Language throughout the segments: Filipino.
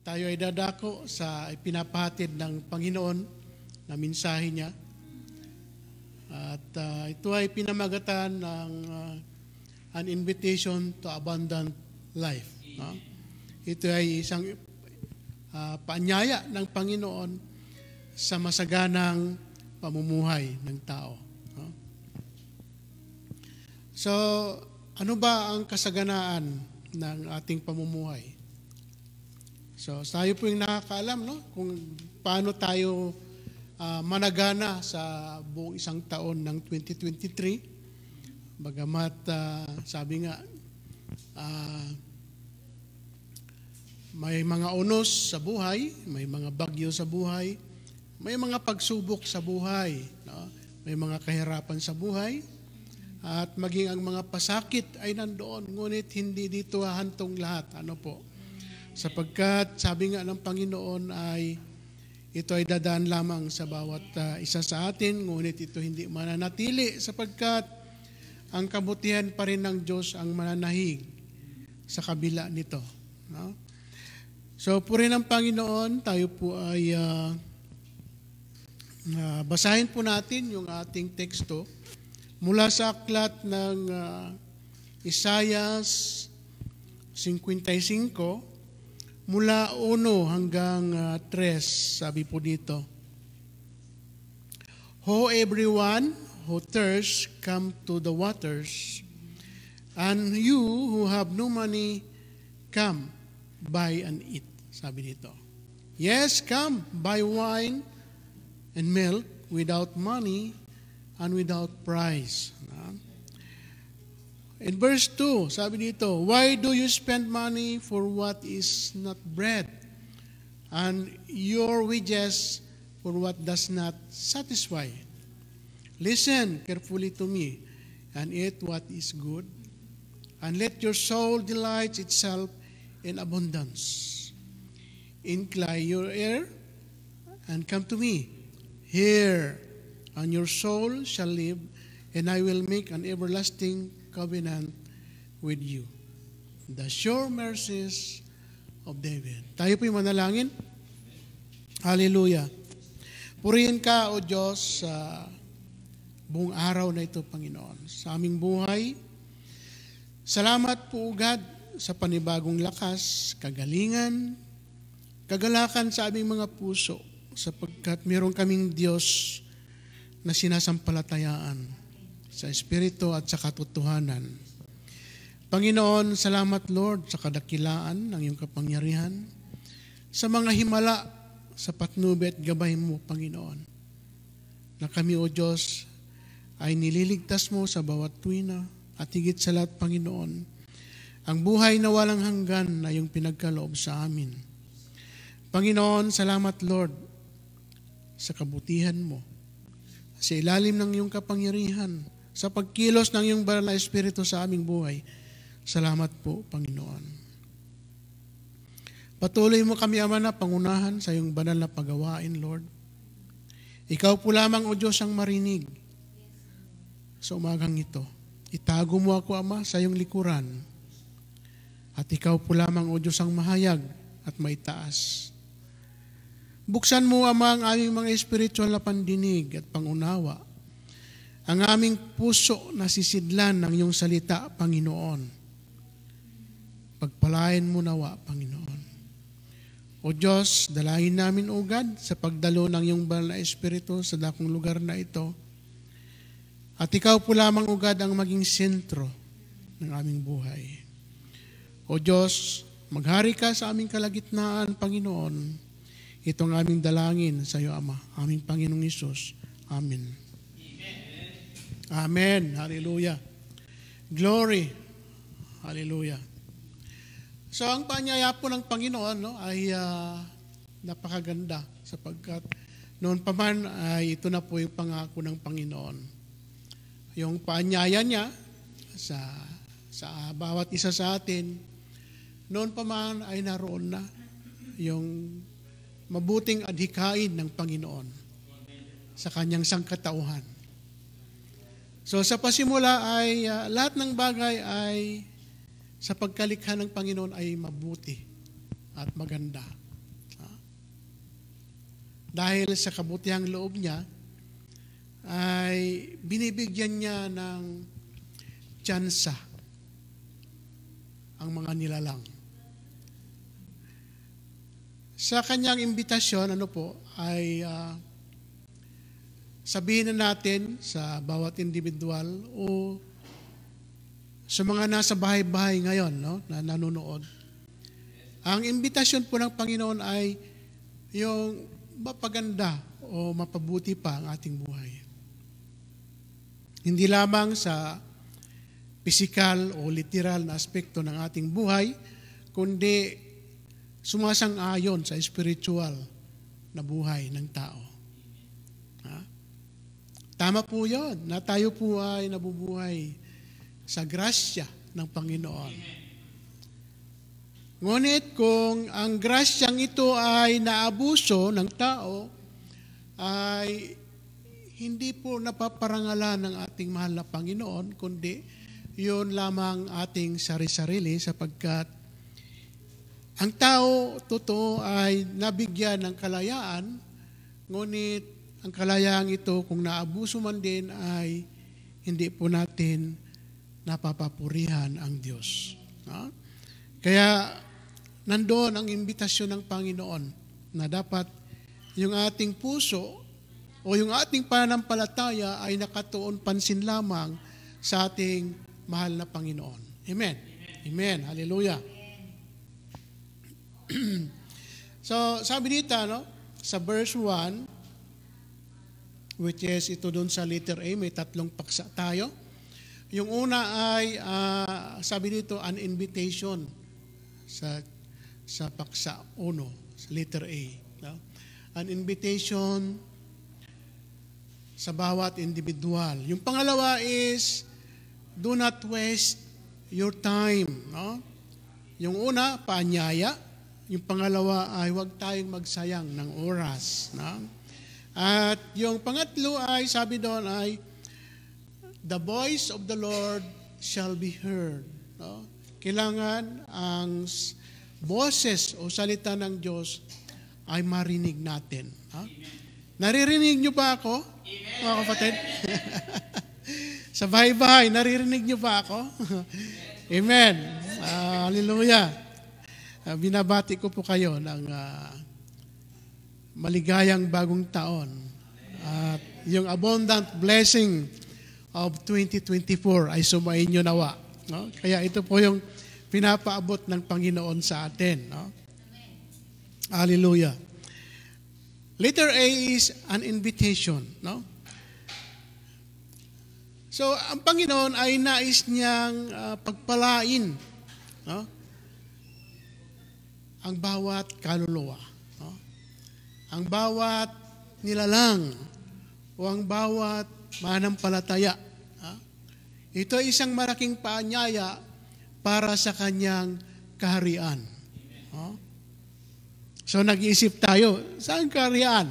tayo ay dadako sa ipinapahatid ng Panginoon na mensahe niya. At ito ay pinamagatan ng an invitation to abundant life. No? Ito ay isang paanyaya ng Panginoon sa masaganang pamumuhay ng tao. No? So, ano ba ang kasaganaan ng ating pamumuhay? So, tayo po yung nakakaalam, no? Kung paano tayo managana sa buong isang taon ng 2023. Bagamat sabi nga, may mga unos sa buhay, may mga bagyo sa buhay, may mga pagsubok sa buhay, no? May mga kahirapan sa buhay, at maging ang mga pasakit ay nandoon, ngunit hindi dito hahantong lahat. Ano po? Sapagkat sabi nga ng Panginoon ay ito ay dadaan lamang sa bawat isa sa atin, ngunit ito hindi mananatili sapagkat ang kabutihan pa rin ng Diyos ang mananahig sa kabila nito. No? So, puri ng Panginoon, tayo po ay basahin po natin yung ating teksto mula sa aklat ng Isaiah 55, mula 1 hanggang 3, sabi po dito. Ho, everyone who thirsts, come to the waters, and you who have no money, come, buy and eat. Sabi dito. Yes, come, buy wine and milk without money and without price. In verse 2, sabi dito, why do you spend money for what is not bread, and your wages for what does not satisfy? Listen carefully to me, and eat what is good, and let your soul delight itself in abundance. Incline your ear, and come to me. Hear, and your soul shall live, and I will make an everlasting covenant with you. The sure mercies of David. Tayo po'y manalangin. Hallelujah. Purihin ka, O Diyos, sa buong araw na ito, Panginoon. Sa aming buhay, salamat po, God, sa panibagong lakas, kagalingan, kagalakan sa aming mga puso, sapagkat meron kaming Diyos na sinasampalatayaan sa Espiritu at sa katotohanan. Panginoon, salamat Lord sa kadakilaan ng iyong kapangyarihan, sa mga himala sa patnubay at gabay mo, Panginoon, na kami, O Diyos, ay nililigtas mo sa bawat tuwina at higit sa lahat, Panginoon, ang buhay na walang hanggan na iyong pinagkaloob sa amin. Panginoon, salamat Lord sa kabutihan mo, sa ilalim ng iyong kapangyarihan, sa pagkilos ng iyong banal na Espiritu sa aming buhay. Salamat po, Panginoon. Patuloy mo kami, Ama, na pangunahan sa iyong banal na pagawain, Lord. Ikaw po lamang, O Diyos, ang marinig sa umagang ito. Itago mo ako, Ama, sa iyong likuran. At ikaw po lamang, O Diyos, ang mahayag at maitaas. Buksan mo, Ama, ang aming mga espiritual na pandinig at pangunawa, ang aming puso na sisidlan ng iyong salita, Panginoon. Pagpalain mo nawa, Panginoon. O Diyos, dalahin namin, O God, sa pagdalo ng iyong banal na Espiritu sa dakong lugar na ito. At ikaw po lamang, O God, ang maging sentro ng aming buhay. O Diyos, maghari ka sa aming kalagitnaan, Panginoon. Itong aming dalangin sa iyo, Ama, aming Panginoong Hesus. Amen. Amen. Hallelujah. Glory. Hallelujah. So, ang paanyaya po ng Panginoon, no, ay napakaganda sapagkat noon pa man ay ito na po yung pangako ng Panginoon. Yung paanyaya niya sa bawat isa sa atin, noon pa man ay naroon na yung mabuting adhikain ng Panginoon sa kanyang sangkatauhan. So sa pasimula ay lahat ng bagay ay sa pagkalikha ng Panginoon ay mabuti at maganda. dahil sa kabutihang loob niya, ay binibigyan niya ng tsansa ang mga nilalang. Sa kanyang imbitasyon, ay sabihin na natin sa bawat individual o sa mga nasa bahay-bahay ngayon, na nanonood. Ang imbitasyon po ng Panginoon ay yung mapaganda o mapabuti pa ang ating buhay. Hindi lamang sa physical o literal na aspekto ng ating buhay, kundi sumasang-ayon sa spiritual na buhay ng tao. Tama po yun, na tayo po ay nabubuhay sa grasya ng Panginoon. Ngunit kung ang grasyang ito ay naabuso ng tao, ay hindi po napaparangalan ng ating mahal na Panginoon, kundi yun lamang ating sari-sarili, sapagkat ang tao, totoo, ay nabigyan ng kalayaan, ngunit ang kalayaan ito, kung naabuso man din, ay hindi po natin napapapurihan ang Diyos. Kaya nandoon ang imbitasyon ng Panginoon na dapat yung ating puso o yung ating pananampalataya ay nakatuon pansin lamang sa ating mahal na Panginoon. Amen. Amen. Hallelujah. So, sabi dito, sa verse 1, which is ito doon sa letter A, may tatlong paksa tayo. Yung una ay, sabi dito, an invitation sa paksa 1, sa letter A. An invitation sa bawat individual. Yung pangalawa is, do not waste your time. Yung una, paanyaya. Yung pangalawa ay huwag tayong magsayang ng oras. At yung pangatlo ay, sabi doon ay, the voice of the Lord shall be heard. Kailangan ang boses o salita ng Diyos ay marinig natin. Naririnig niyo ba ako, mga kapatid? Sa bahay-bahay, naririnig niyo ba ako? Amen. Hallelujah. Binabati ko po kayo ng maligayang bagong taon. At yung abundant blessing of 2024 ay sumain nyo nawa. Kaya ito po yung pinapaabot ng Panginoon sa atin. Hallelujah. Letter A is an invitation. So, ang Panginoon ay nais niyang pagpalain ang bawat kaluluwa. Ang bawat nilalang o ang bawat manampalataya. Ito ay isang malaking paanyaya para sa kanyang kaharian. So nag-iisip tayo, saan kaharian?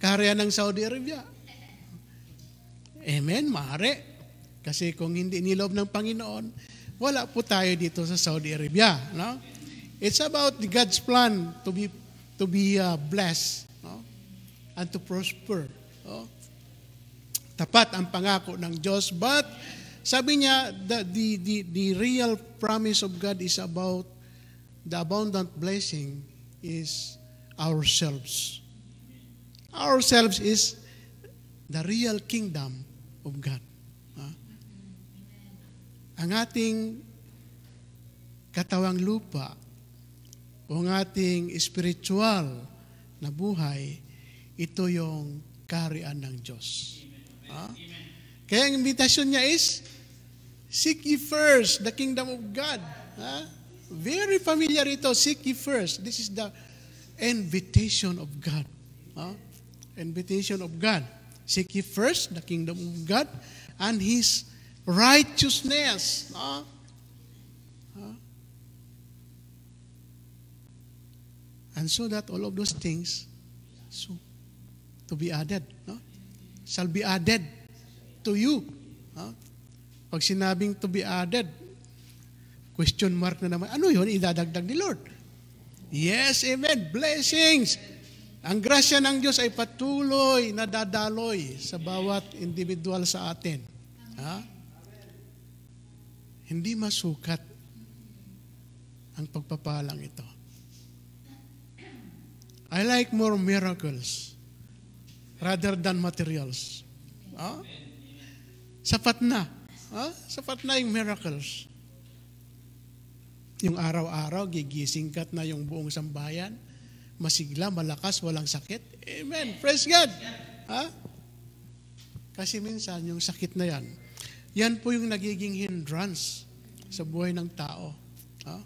Kaharian ng Saudi Arabia. Amen, maaari. Kasi kung hindi nilob ng Panginoon, wala po tayo dito sa Saudi Arabia. It's about God's plan to be blessed and to prosper. Tapat ang pangako ng Diyos, but sabi niya the real promise of God is about the abundant blessing is ourselves. Ourselves is the real kingdom of God. Ang ating katawang lupa o ang ating spiritual na buhay, ito yung kaharian ng Diyos. Kaya ang invitation niya is, seek ye first the kingdom of God. Very familiar ito, seek ye first. This is the invitation of God. Invitation of God. Seek ye first the kingdom of God and His righteousness. And so that all of those things to be added, shall be added to you. Pag sinabing to be added, question mark na naman, ano yun? Idadagdag ni Lord. Yes, amen. Blessings. Ang grasya ng Diyos ay patuloy na dadaloy sa bawat individual sa atin. Ha? Hindi masukat ang pagpapalang ito. I like more miracles rather than materials. Ha? Sapat na. Ha? Sapat na yung miracles. Yung araw-araw, gigising ka't na yung buong sambayan. Masigla, malakas, walang sakit. Amen. Praise God. Ha? Kasi minsan, yung sakit na yan po yung nagiging hindrance sa buhay ng tao. Ha?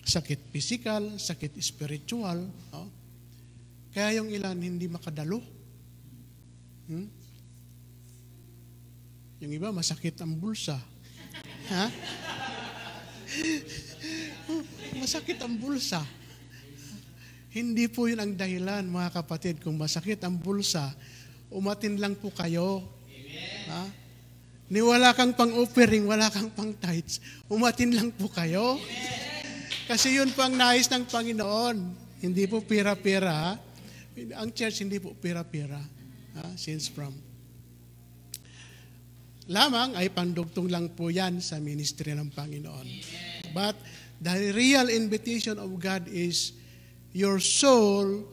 Sakit physical, sakit spiritual. Ha? Kaya yung ilan hindi makadalo. Yung iba, masakit ang bulsa. Ha? Masakit ang bulsa. Hindi po yun ang dahilan, mga kapatid. Kung masakit ang bulsa, umatin lang po kayo. Ha? Ni wala kang pang-offering, wala kang pang-tithes, umatin lang po kayo. Kasi yun po ang nais ng Panginoon. Hindi po pira-pira. Ang church hindi po pira-pira. Since from. Lamang ay pandugtong lang po yan sa ministry ng Panginoon. But the real invitation of God is your soul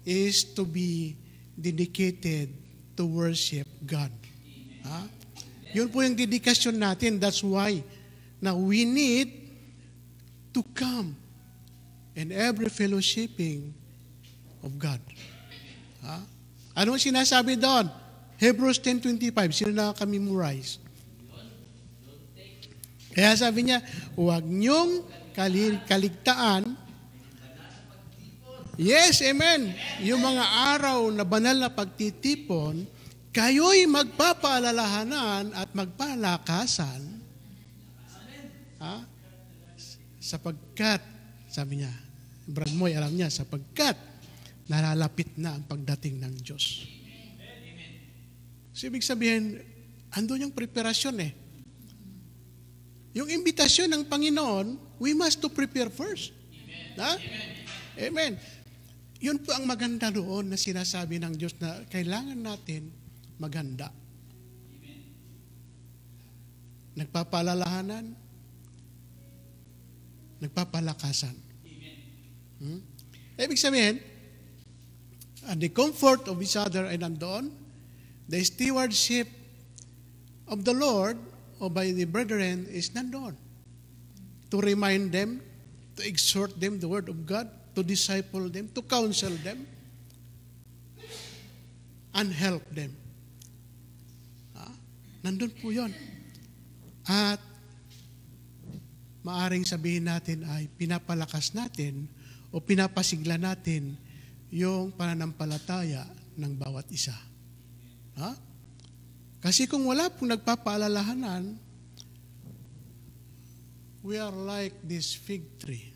is to be dedicated to worship God. Ha? Yun po yung dedikasyon natin. That's why now we need to come in every fellowshipping of God. Ha? Anong sinasabi doon? Hebrews 10:25. Sino nakaka-memorize? Kaya sabi niya, huwag niyong kaligtaan. Yes, amen. Yung mga araw na banal na pagtitipon, kayo'y magpapaalalahanan at magpalakasan. Ha? Sapagkat, sabi niya, Brad Moy, alam niya, sapagkat nalalapit na ang pagdating ng Diyos. So, ibig sabihin, andun yung preparasyon Yung imbitasyon ng Panginoon, we must to prepare first. Ha? Amen. Yun po ang maganda doon na sinasabi ng Diyos na kailangan natin maghanda. Nagpapalalahanan, nagpapalakasan. Ibig sabihin, the comfort of each other ay nandoon, the stewardship of the Lord o by the brethren is nandoon. To remind them, to exhort them the word of God, to disciple them, to counsel them, and help them. Nandun po yun. At maaring sabihin natin ay pinapalakas natin o pinapasigla natin yung pananampalataya ng bawat isa. Ha? Kasi kung wala pong nagpapaalalahanan, we are like this fig tree.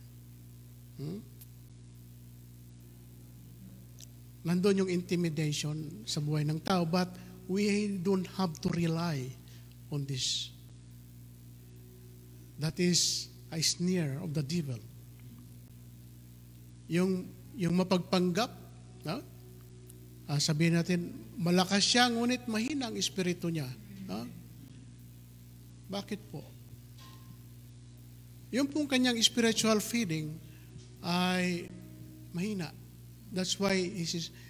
Nandun yung intimidation sa buhay ng tao, but we don't have to rely on this. That is a snare of the devil. Yung mapagpanggap, sabihin natin, malakas siya, ngunit mahina ang espiritu niya. Bakit po? Yung pong kanyang spiritual feeding ay mahina. That's why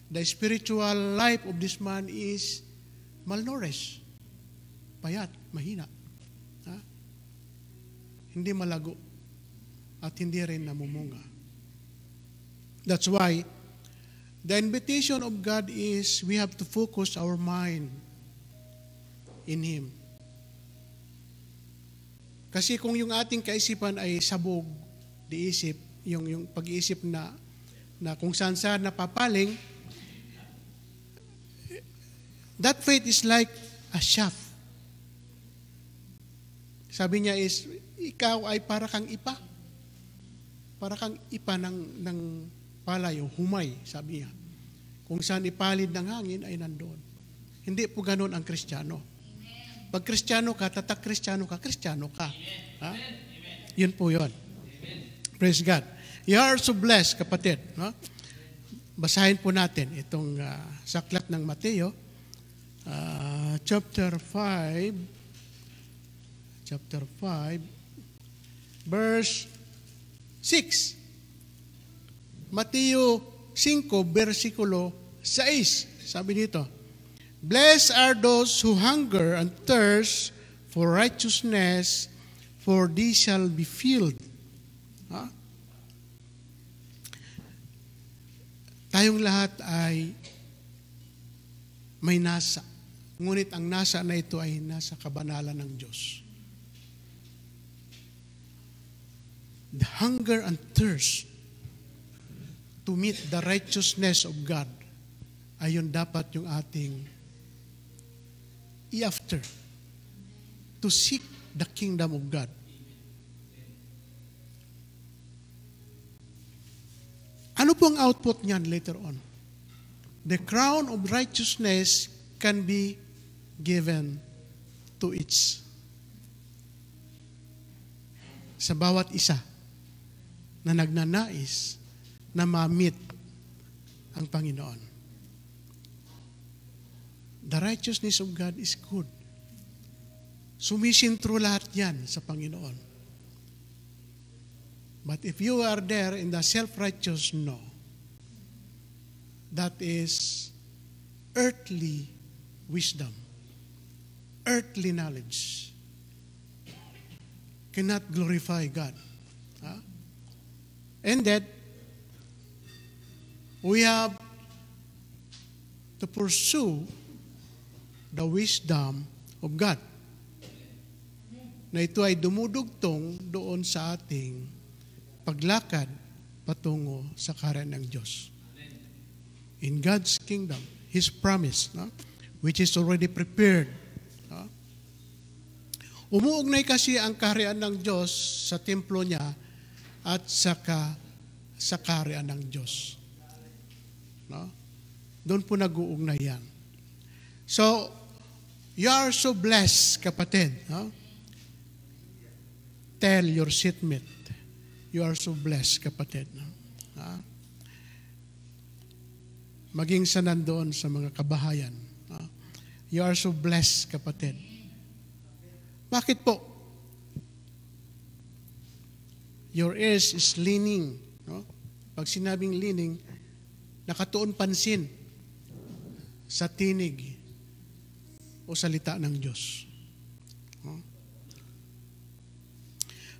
the spiritual life of this man is malnourished. Payat, mahina. Hindi malago. At hindi rin namumunga. That's why the invitation of God is we have to focus our mind in Him. Kasi kung yung ating kaisipan ay sabog, diisip, yung pag-iisip na kung saan napapaling, that faith is like a shaft. Sabi niya is, ikaw ay para kang ipa. Para kang ipa ng palay o humay, sabi niya. Kung saan ipalid ng hangin ay nandoon. Hindi po ganun ang Kristiyano. Pag Kristiyano ka, tatak Kristiyano ka, Kristiyano ka. Ha? Yun po yun. Praise God. You are so blessed, kapatid. No? basahin po natin itong saklat ng Mateo, chapter 5, verse 6. Mateo 5, versikulo 6. Sabi dito, "Blessed are those who hunger and thirst for righteousness, for they shall be filled." Tayong lahat ay may nasa. Ngunit ang nasa na ito ay nasa kabanalan ng Diyos. The hunger and thirst to meet the righteousness of God, ayon dapat yung ating i-after. To seek the kingdom of God. Ano pong output niyan later on? The crown of righteousness can be given to each. Sa bawat isa na nagnanais na ma-meet ang Panginoon. The righteousness of God is good. Sumisintro lahat yan sa Panginoon. But if you are there in the self-righteous, no. That is earthly wisdom, earthly knowledge. Cannot glorify God. And that we have to pursue the wisdom of God. Na ito ay dumudugtong doon sa ating paglakad patungo sa kaharian ng Diyos. In God's kingdom, His promise, which is already prepared. Umuugnay kasi ang kaharian ng Diyos sa templo niya at sa kaharian ng Diyos. Doon po nag-uugnay yan. So, you are so blessed, kapatid. Tell your seatmate, you are so blessed, kapatid. Maging sa nandoon sa mga kabahayan. You are so blessed, kapatid. Bakit po? Your ears is leaning. Pag sinabing leaning, nakatuon pansin sa tinig o salita ng Diyos.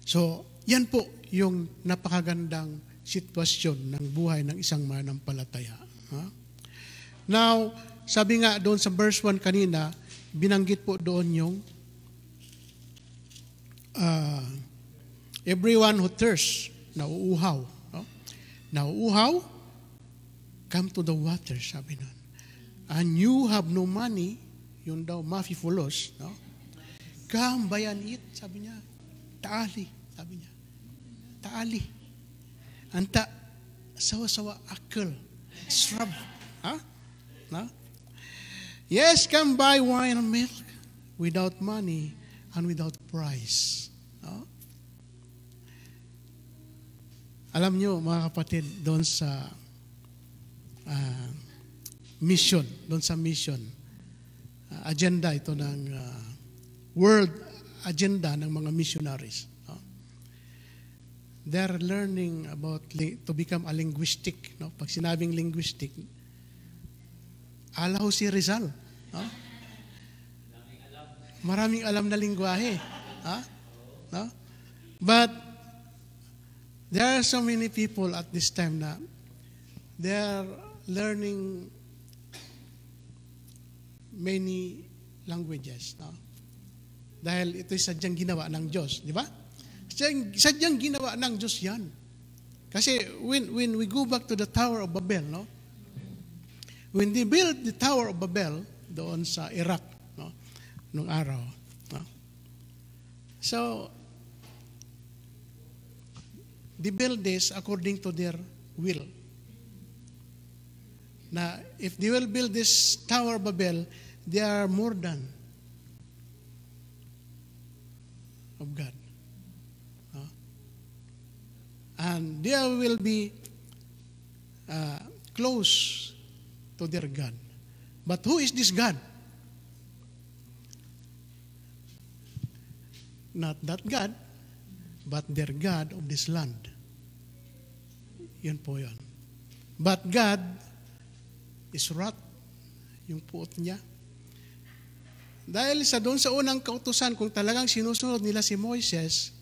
So, yan po yung napakagandang sitwasyon ng buhay ng isang mananampalataya. Now, sabi nga doon sa verse 1 kanina, binanggit po doon yung everyone who thirsts, nauuhaw. Nauuhaw, come to the water, sabi nun. And you have no money, yun daw, mafifulos, come buy and eat, sabi niya. Taali, sabi niya. Taali. Anta, sawa-sawa akal, shrub. Yes, come buy wine and milk without money and without price. Alam nyo, mga kapatid, doon sa mission, agenda ito ng world agenda ng mga missionaries. They're learning about to become a linguistic. Pag sinabing linguistic, alaw si Rizal. Maraming alam na lingwahe. But there are so many people at this time na they're learning many languages. Dahil ito'y sadyang ginawa ng Diyos. Di ba? Sadyang ginawa ng Diyos yan. Kasi when we go back to the Tower of Babel, when they built the Tower of Babel doon sa Iraq, nung araw. So, they build this according to their will. Na if they will build this Tower of Babel, they are more than of God. And they will be close to their God. But who is this God? Not that God, but their God of this land. Yun po yun. But God is wrath, yung puot niya. Dahil doon sa unang kautusan, kung talagang sinusunod nila si Moises,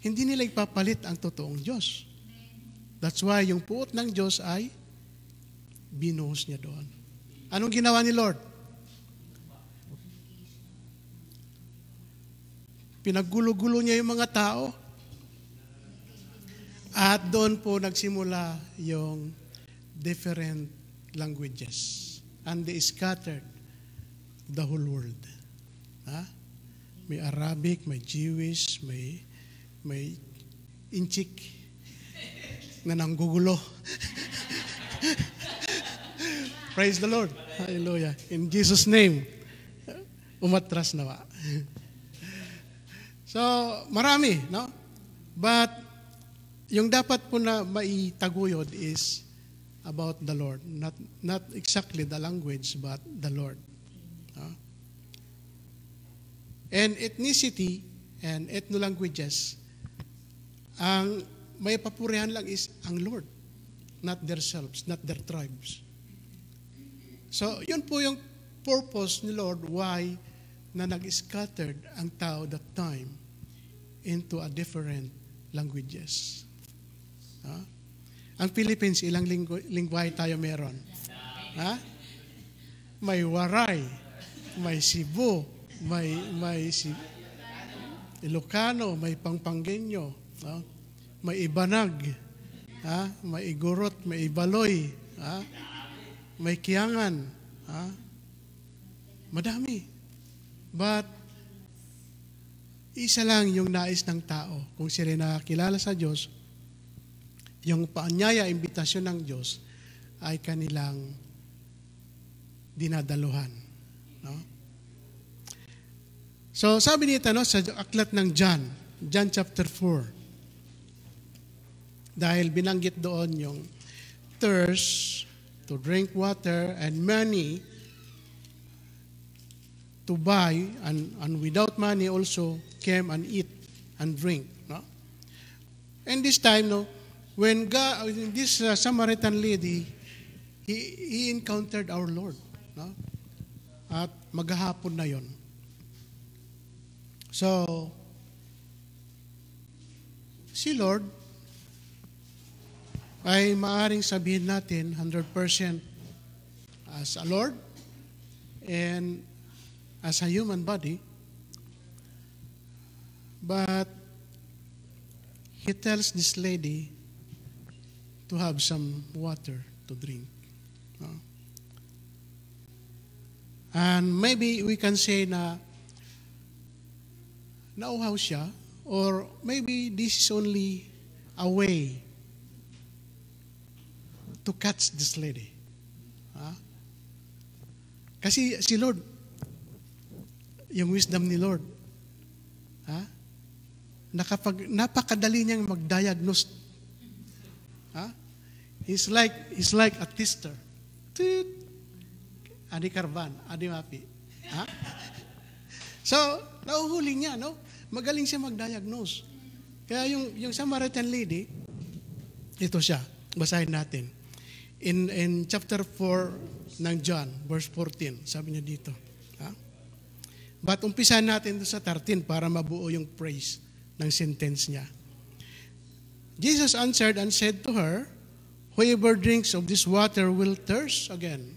hindi nila ipapalit ang totoong Diyos. That's why yung puot ng Diyos ay binuhos niya doon. Anong ginawa ni Lord? Pinaggulo-gulo niya yung mga tao. At doon po nagsimula yung different languages. And they scattered the whole world. May Arabic, may Jewish, may Inchik na nanggugulo. Praise the Lord. Hallelujah. In Jesus' name, umatras nawa. So, marami, no? But, yung dapat po na maitaguyod is about the Lord. Not exactly the language, but the Lord. No? And ethnicity and ethno-languages, ang may papurihan lang is ang Lord, not themselves, not their tribes. So, yun po yung purpose ni Lord why na nag-scattered ang tao that time into a different languages. Ang Philippines, ilang lingwahe tayo meron? May Waray, may Cebu, may Ilocano, may Pampanggenyo, may Ibanag, may Igorot, may Ibaloy, may Kiangan, madami. But, isa lang yung nais ng tao. Kung sila nakakilala sa Diyos, yung paanyaya, imbitasyon ng Diyos ay kanilang dinadaluhan. No? So, sabi nito sa aklat ng John chapter 4, dahil binanggit doon yung thirst to drink water and money to buy, and without money also came and eat and drink. No? And this time, when God, this Samaritan lady, he encountered our Lord. No? At maghahapon na yon. So, si Lord ay maaaring sabihin natin 100% as a Lord and as a human body, but he tells this lady to have some water to drink. And maybe we can say na nauhaw siya, or maybe this is only a way to catch this lady. Kasi si Lord, yung wisdom ni Lord, napakadali niyang mag-diagnose. He's like a tester. Adi karban, adi mapi. So, nauhuli niya, no? Magaling siya mag-diagnose. Kaya yung Samaritan lady, ito siya, basahin natin. In chapter 4 ng John, verse 14, sabi niya dito. But umpisahan natin sa 13 para mabuo yung praise ng sentence niya. Jesus answered and said to her, whoever drinks of this water will thirst again.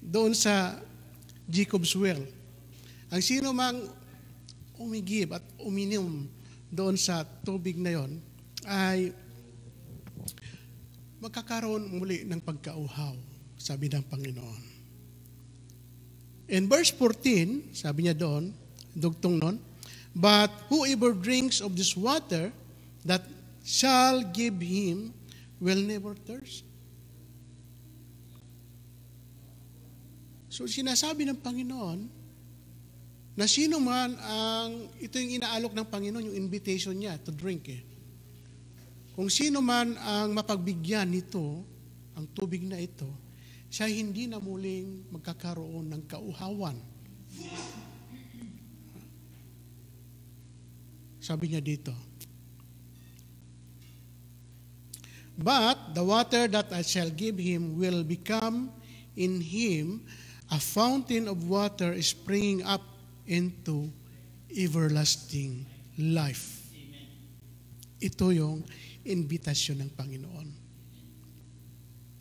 Doon sa Jacob's well. Ang sino mang umigib at uminom doon sa tubig na yon ay magkakaroon muli ng pagkauhaw, sabi ng Panginoon. In verse 14, sabi niya doon, dugtong nun, but whoever drinks of this water that shall give him will never thirst. So sinasabi ng Panginoon na sino man ito yung inaalok ng Panginoon, yung invitation niya to drink. kung sino man ang mapagbigyan nito, ang tubig na ito, siya hindi na muling magkakaroon ng kauhawan. Sabi niya dito, but the water that I shall give him will become in him a fountain of water springing up into everlasting life. Ito yung invitation ng Panginoon.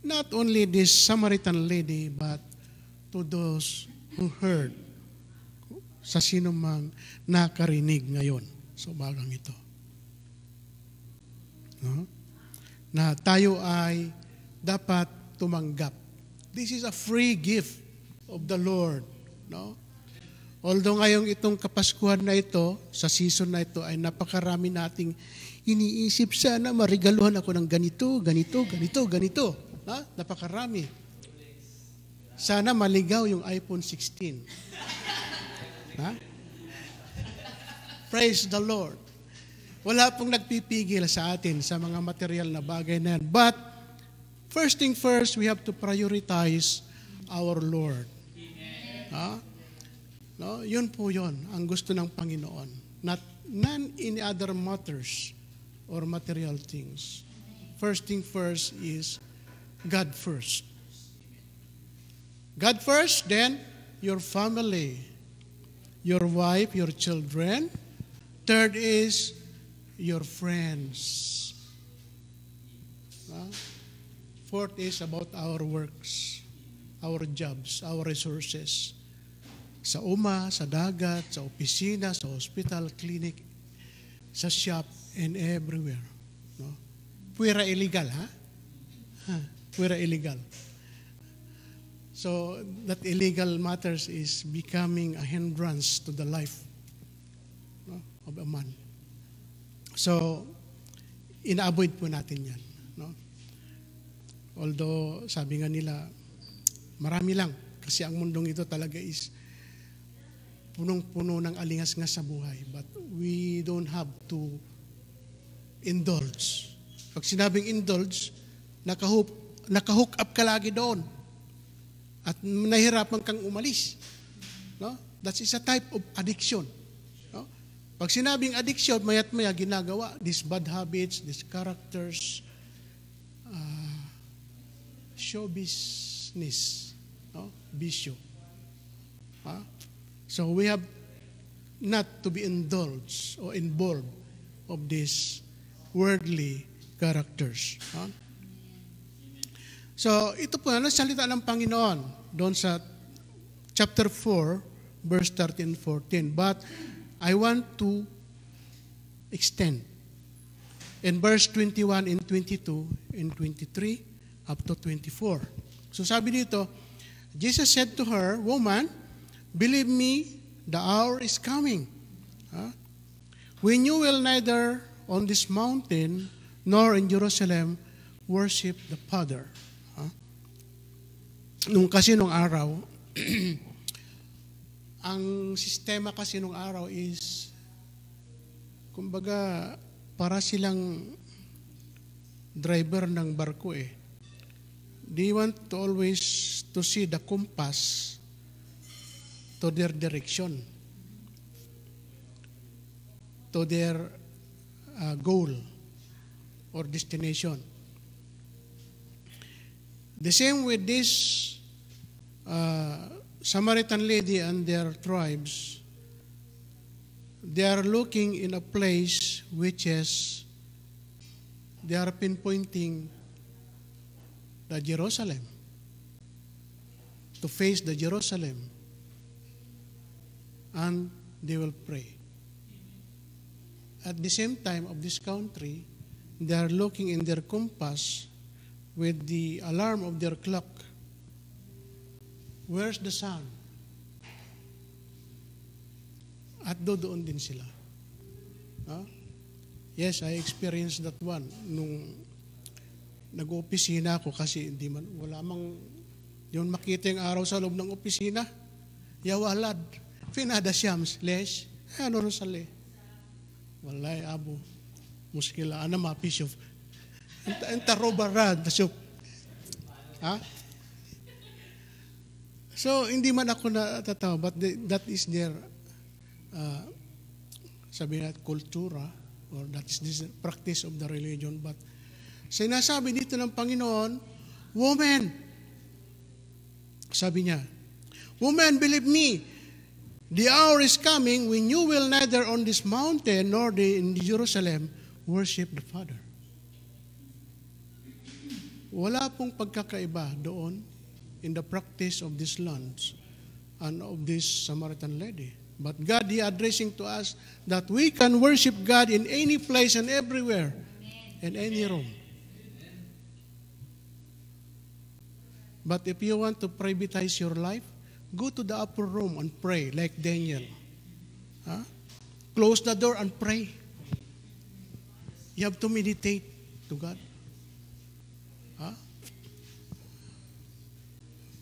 Not only this Samaritan lady, but to those who heard, sa sino mang nakarinig ngayon sa umagang ito. No? Na tayo ay dapat tumanggap. This is a free gift of the Lord. No? Although ngayong itong Kapaskuhan na ito, sa season na ito, ay napakarami nating iniisip, sana marigaluhan ako ng ganito, ganito, ganito, ganito. Ha? Napakarami. Sana maligaw yung iPhone 16. Ha? Praise the Lord. Wala pong nagpipigil sa atin sa mga material na bagay na yan. But, first thing first, we have to prioritize our Lord. Ha? No? Yun po yun, ang gusto ng Panginoon. None in other matters or material things. First thing first is God first. God first, then your family, your wife, your children. Third is your friends. Fourth is about our works, our jobs, our resources. Sa uma, sa dagat, sa opisina, sa hospital, clinic, sa shop, and everywhere. No? Puwera illegal, ha? Puwera illegal. So, that illegal matters is becoming a hindrance to the life, no, of a man. So, ina-avoid po natin yan. No? Although, sabi nga nila, marami lang. Kasi ang mundong ito talaga is punong-puno ng alingas-ngas sa buhay. But we don't have to indulge. Pag sinabing indulge, nakahook up ka lagi doon. At nahihirapan kang umalis. No? That is a type of addiction. No? Pag sinabing addiction, maya't maya ginagawa. These bad habits, these characters, show business. No? Bisyo. So we have not to be indulged or involved of these worldly characters. So ito po na salita ng Panginoon doon sa chapter 4, verse 13 and 14. But I want to extend in verse 21 and 22 and 23 up to 24. So sabi dito, Jesus said to her, "Woman, believe me, the hour is coming, when you will neither on this mountain nor in Jerusalem worship the Father." Nung araw, ang sistema kasi nung araw is, kumbaga, para silang driver ng barko eh. They want to always to see the compass to their direction, to their goal or destination. The same with this Samaritan lady and their tribes. They are looking in a place which is, they are pinpointing the Jerusalem, to face the Jerusalem, and they will pray. At the same time of this country, they are looking in their compass with the alarm of their clock. Where's the sun? At doon din sila. Yes, I experienced that one. Nung nag-opisina ako kasi di man makita yung araw sa loob ng opisina. Yawalad. Finada siyams. Lesh. Ano rin sali? Walay, abo. Muskila. Ana mapisyof. Anta robaran, tasyo. Ha? So, hindi man ako natatawa, but that is their, sabi natin, kultura, or that is the practice of the religion. But, sinasabi dito ng Panginoon, woman, sabi niya, woman, believe me, the hour is coming when you will neither on this mountain nor in Jerusalem worship the Father. Wala pong pagkakaiba doon in the practice of these lands and of this Samaritan lady. But God, He addressing to us that we can worship God in any place and everywhere, in any room. But if you want to privatize your life, go to the upper room and pray like Daniel. Huh? Close the door and pray. You have to meditate to God. Huh?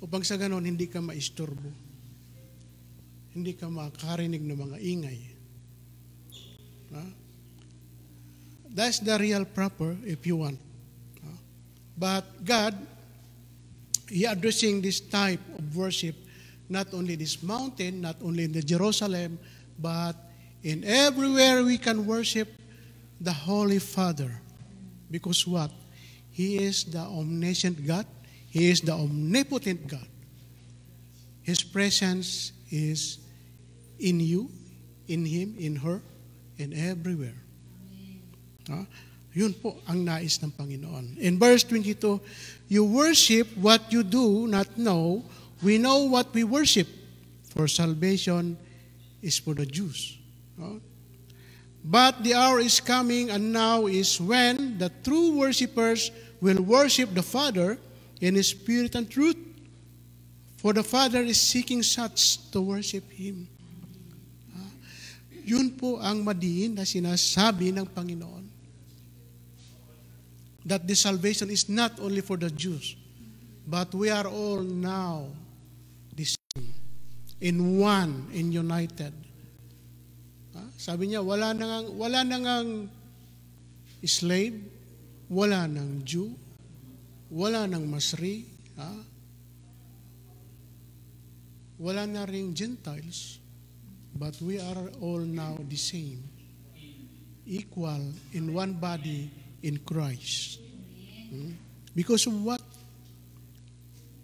Upang sa ganon, hindi ka maisturbo. Hindi ka makarinig ng mga ingay. Huh? That's the real proper if you want. Huh? But God, He addressing this type of worship, not only this mountain, not only in the Jerusalem, but in everywhere we can worship the Holy Father. Because what? He is the omniscient God. He is the omnipotent God. His presence is in you, in Him, in her, and everywhere. Yun po ang nais ng Panginoon. In verse 22, you worship what you do not know. We know what we worship, for salvation is for the Jews. But the hour is coming, and now is when the true worshipers will worship the Father in spirit and truth. For the Father is seeking such to worship Him. Yun po ang madiin na sinasabi ng Panginoon. That the salvation is not only for the Jews, but we are all now the same, in one, in united. Sabi niya, wala nang slave, wala nang Jew, wala nang Masri, wala na ring Gentiles, but we are all now the same, equal in one body in Christ. Because of what?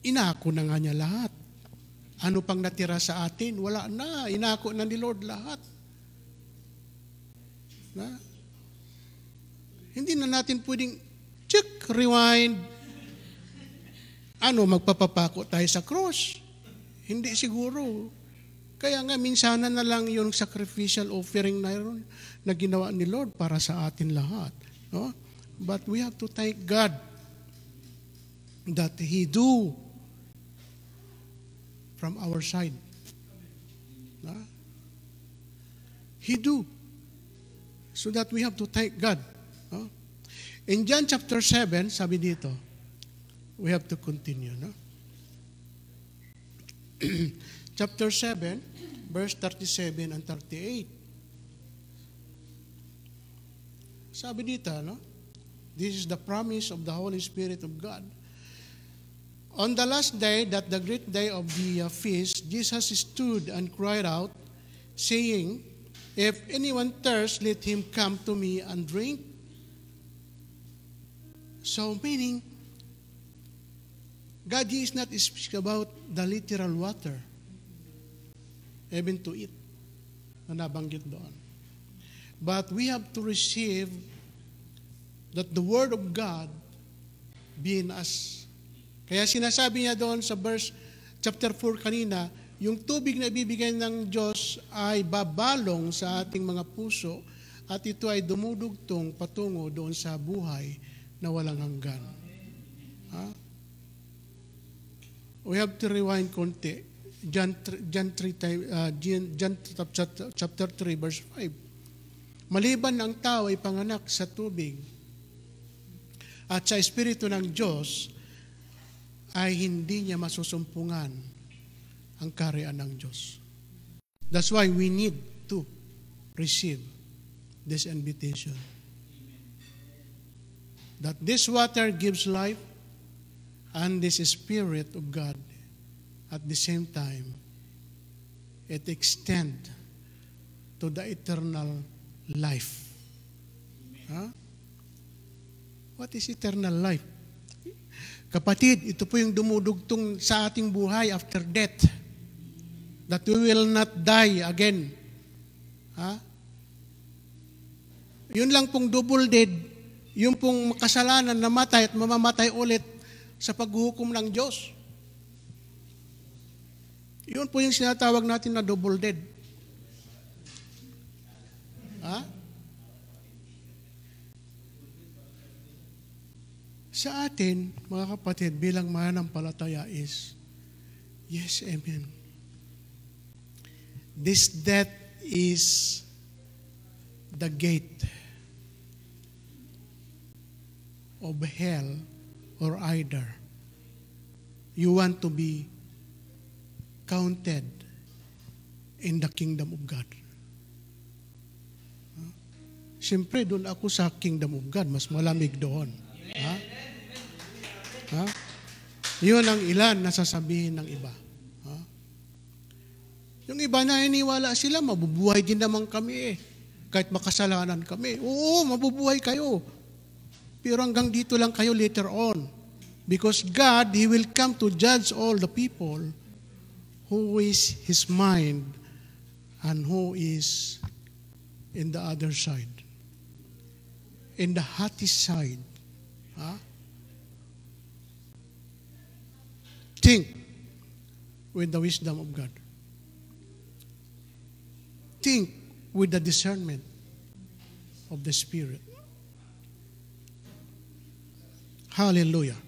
Inako na nga niya lahat. Ano pang natira sa atin? Wala na. Inako na ni Lord lahat. Na? Hindi na natin pwedeng check, rewind. Magpapapako tayo sa cross? Hindi siguro. Kaya nga, minsanan na lang yung sacrificial offering na ginawa ni Lord para sa atin lahat. No? But we have to thank God that He do from our side. No? He do. So that we have to thank God. No? In John chapter 7, sabi dito, we have to continue. No? Chapter 7, verse 37 and 38. Sabi dito, no? This is the promise of the Holy Spirit of God. On the last day, that the great day of the feast, Jesus stood and cried out, saying, if anyone thirsts, let him come to me and drink. So, meaning, God is not speaking about the literal water, even to eat, na nabanggit doon. But we have to receive that the Word of God be in us. Kaya sinasabi niya doon sa verse, chapter 4 kanina, yung tubig na ibibigay ng Diyos ay babalong sa ating mga puso at ito ay dumudugtong patungo doon sa buhay na walang hanggan. We have to rewind konti. John chapter 3 verse 5. Maliban ang tao ay panganak sa tubig at sa Espiritu ng Diyos, ay hindi niya masusumpungan ang kaharian ng Diyos. That's why we need to receive this invitation. that this water gives life and this Spirit of God at the same time, it extends to the eternal life. Huh? What is eternal life? Kapatid, ito po yung dumudugtong sa ating buhay after death. That we will not die again. Ha? Yun lang pong double dead, yung pong makasalanan, namatay at mamamatay ulit sa paghuhukom ng Diyos. Yun po yung sinatawag natin na double dead. Ha? Sa atin, mga kapatid, bilang mananampalataya is, yes, amen. This death is the gate of hell, or either you want to be counted in the kingdom of God. Siyempre, doon ako sa kingdom of God, mas malamig doon. Ha? Ha? Yun ang ilan na sasabihin ng iba. Ha? Yung iba na iniwala sila, mabubuhay din naman kami eh. Kahit makasalanan kami. Oo, mabubuhay kayo. Pero hanggang dito lang kayo later on. Because God, He will come to judge all the people who is His mind and who is in the other side. In the haughty side. Huh? Think with the wisdom of God. Think with the discernment of the Spirit. Hallelujah.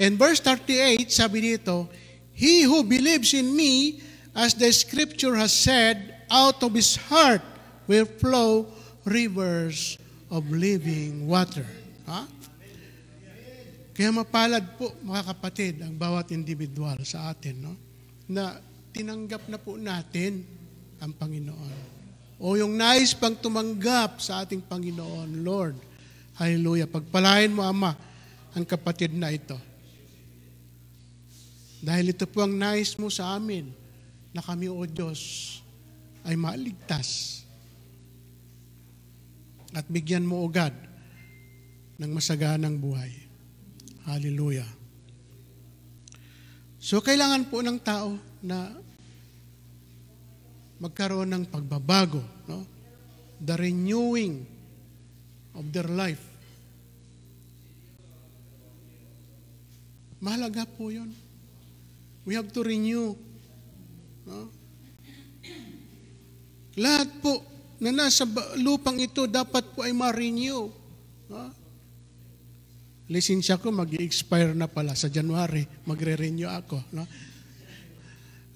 And verse 38, sabi dito, He who believes in me, as the Scripture has said, out of his heart will flow rivers of living water. Ha? Kaya mapalad po, mga kapatid, ang bawat individual sa atin, no? Na tinanggap na po natin ang Panginoon. O yung nais pang tumanggap sa ating Panginoon, Lord. Hallelujah. Pagpalain mo, Ama, ang kapatid na ito. Dahil ito po ang nais mo sa amin, na kami, O Diyos, ay maligtas. At bigyan mo, O God, ng masaganang buhay. Hallelujah. So, kailangan po ng tao na magkaroon ng pagbabago, no? The renewing of their life. Mahalaga po yun. We have to renew. No? Lahat po na nasa lupang ito dapat po ay ma-renew. No? Lisensya ko mag-i-expire na pala sa January. Magre-renew ako. No?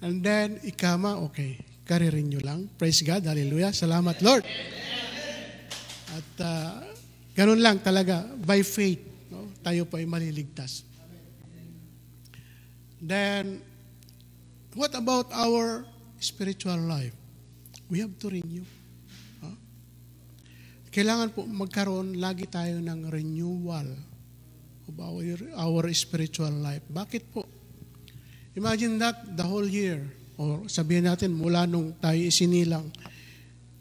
And then, ikama, okay. Kare-renew lang. Praise God. Hallelujah. Salamat, Lord. At ganun lang talaga. By faith, no? Tayo po ay maliligtas. Then, what about our spiritual life? We have to renew. Huh? Kailangan po magkaroon lagi tayo ng renewal of our spiritual life. Bakit po? Imagine that the whole year, o sabihin natin mula nung tayo isinilang,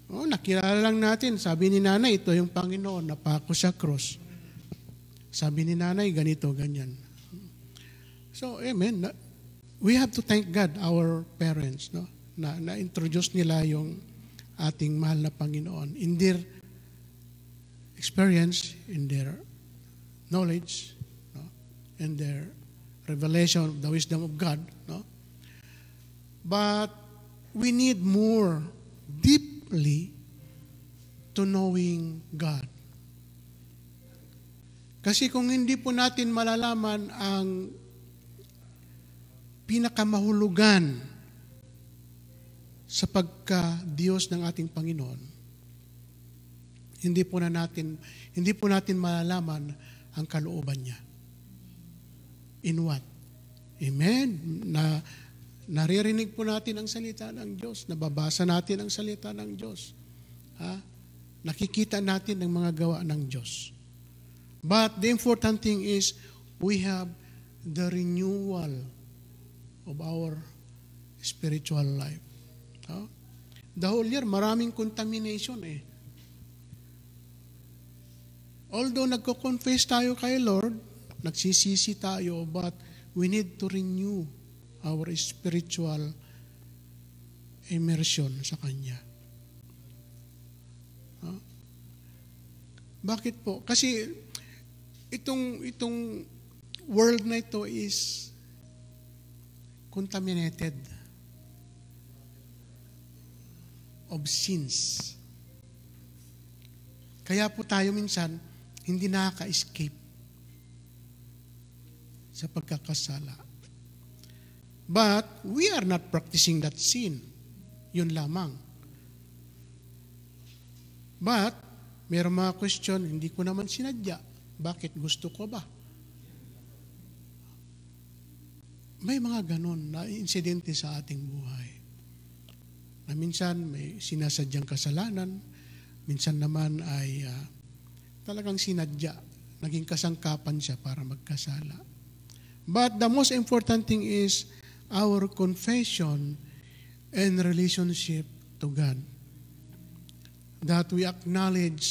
nakilala lang natin, sabi ni nanay, ito yung Panginoon, napako sa cross. Sabi ni nanay, ganito, ganyan. So, amen. We have to thank God, our parents, no? Na-introduce nila yung ating mahal na Panginoon in their experience, in their knowledge, no? In their revelation of the wisdom of God. No? But we need more deeply to knowing God. Kasi kung hindi po natin malalaman ang pinakamahulugan sa pagka-Diyos ng ating Panginoon, hindi po natin malalaman ang kalooban niya. In what? Amen? Naririnig po natin ang salita ng Diyos, nababasa natin ang salita ng Diyos. Ha? Nakikita natin ang mga gawa ng Diyos. But the important thing is we have the renewal of our spiritual life. The whole year, maraming contamination eh. Although nagko-confess tayo kay Lord, nagsisisi tayo, but we need to renew our spiritual immersion sa Kanya. Bakit po? Kasi itong world na ito is contaminated of sins. Kaya po tayo minsan hindi nakaka-escape sa pagkakasala. But we are not practicing that sin. Yun lamang. But mayroong mga question, hindi ko naman sinadya. Bakit gusto ko ba? May mga ganon na insidente sa ating buhay. Na minsan may sinasadyang kasalanan, minsan naman ay talagang sinadya, naging kasangkapan siya para magkasala. But the most important thing is our confession and relationship to God. That we acknowledge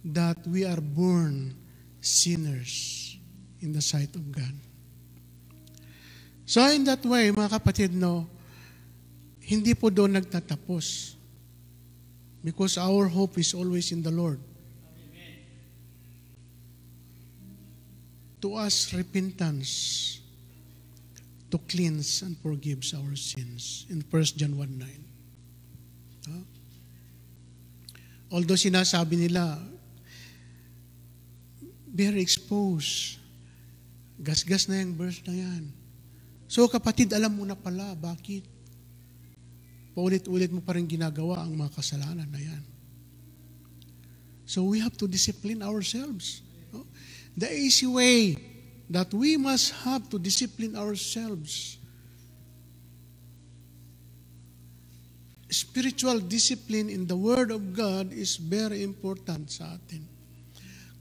that we are born sinners in the sight of God. So in that way, mga kapatid, hindi po doon nagtatapos. Because our hope is always in the Lord. To us, repentance to cleanse and forgive our sins. In 1 John 1:9. Although sinasabi nila, very exposed. Gasgas na yung verse na yan. So kapatid, alam mo na pala, bakit? Paulit-ulit mo pa rin ginagawa ang mga kasalanan na yan. So we have to discipline ourselves. The easy way that we must have to discipline ourselves. Spiritual discipline in the Word of God is very important sa atin.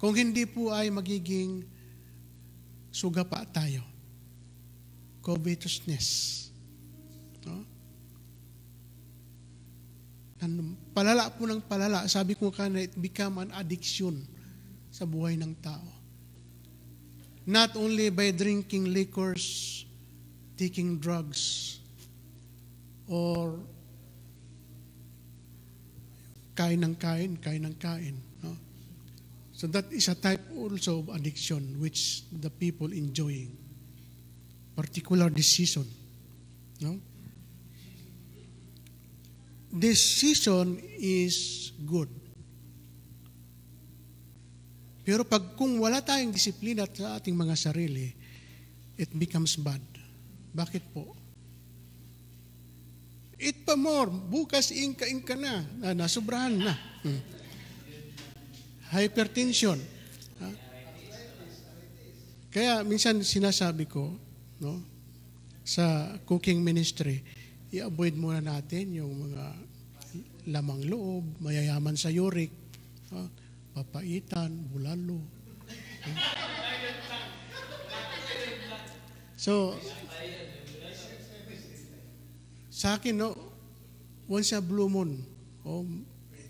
Kung hindi po ay magiging sugapa tayo. Covetousness. Palala po ng palala. Sabi ko kanina, it become an addiction sa buhay ng tao. Not only by drinking liquors, taking drugs, or kain ng kain. No? So that is a type also of addiction which the people enjoying. Particular this season. No? This season is good. Pero kung wala tayong disiplina sa ating mga sarili, it becomes bad. Bakit po? Eat pa more. Bukas inka na. Nasubrahan na. Hypertension. Kaya minsan sinasabi ko, sa cooking ministry, i-avoid muna natin yung mga lamang loob, mayayaman sa uric, papaitan, bulalo. So, sa akin, once in a blue moon,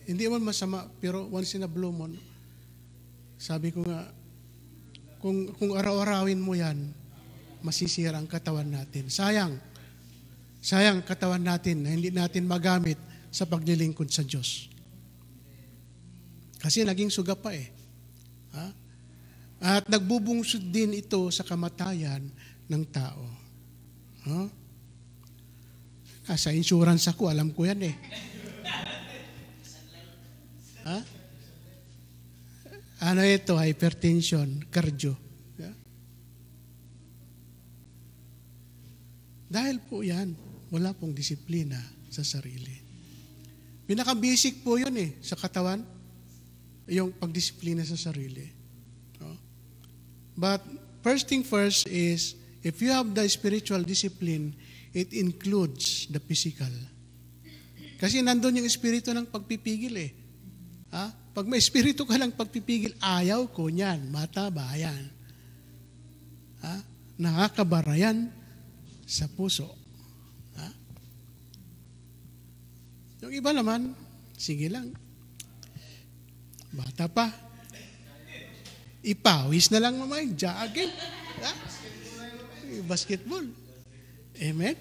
hindi man masama, pero once in a blue moon, sabi ko nga, kung araw-arawin mo yan, masisira ang katawan natin. Sayang katawan natin na hindi natin magamit sa paglilingkod sa Diyos. Kasi naging suga pa eh. At nagbubungsod din ito sa kamatayan ng tao. Sa insurance ako, alam ko yan eh. Ano ito? Hypertension, cardio. Dahil po yan, wala pong disiplina sa sarili. Pinaka-basic po yun eh, sa katawan, yung pagdisiplina sa sarili. But first thing first is, if you have the spiritual discipline, it includes the physical. Kasi nandun yung espiritu ng pagpipigil eh. Pag may espiritu ka lang pagpipigil, ayaw ko niyan, mataba yan. Ha? Nakakabara yan sa puso. Ha? Yung iba naman, sige lang. Bata pa. Ipawis na lang mamay, jogging. Ha? Basketball. Amen?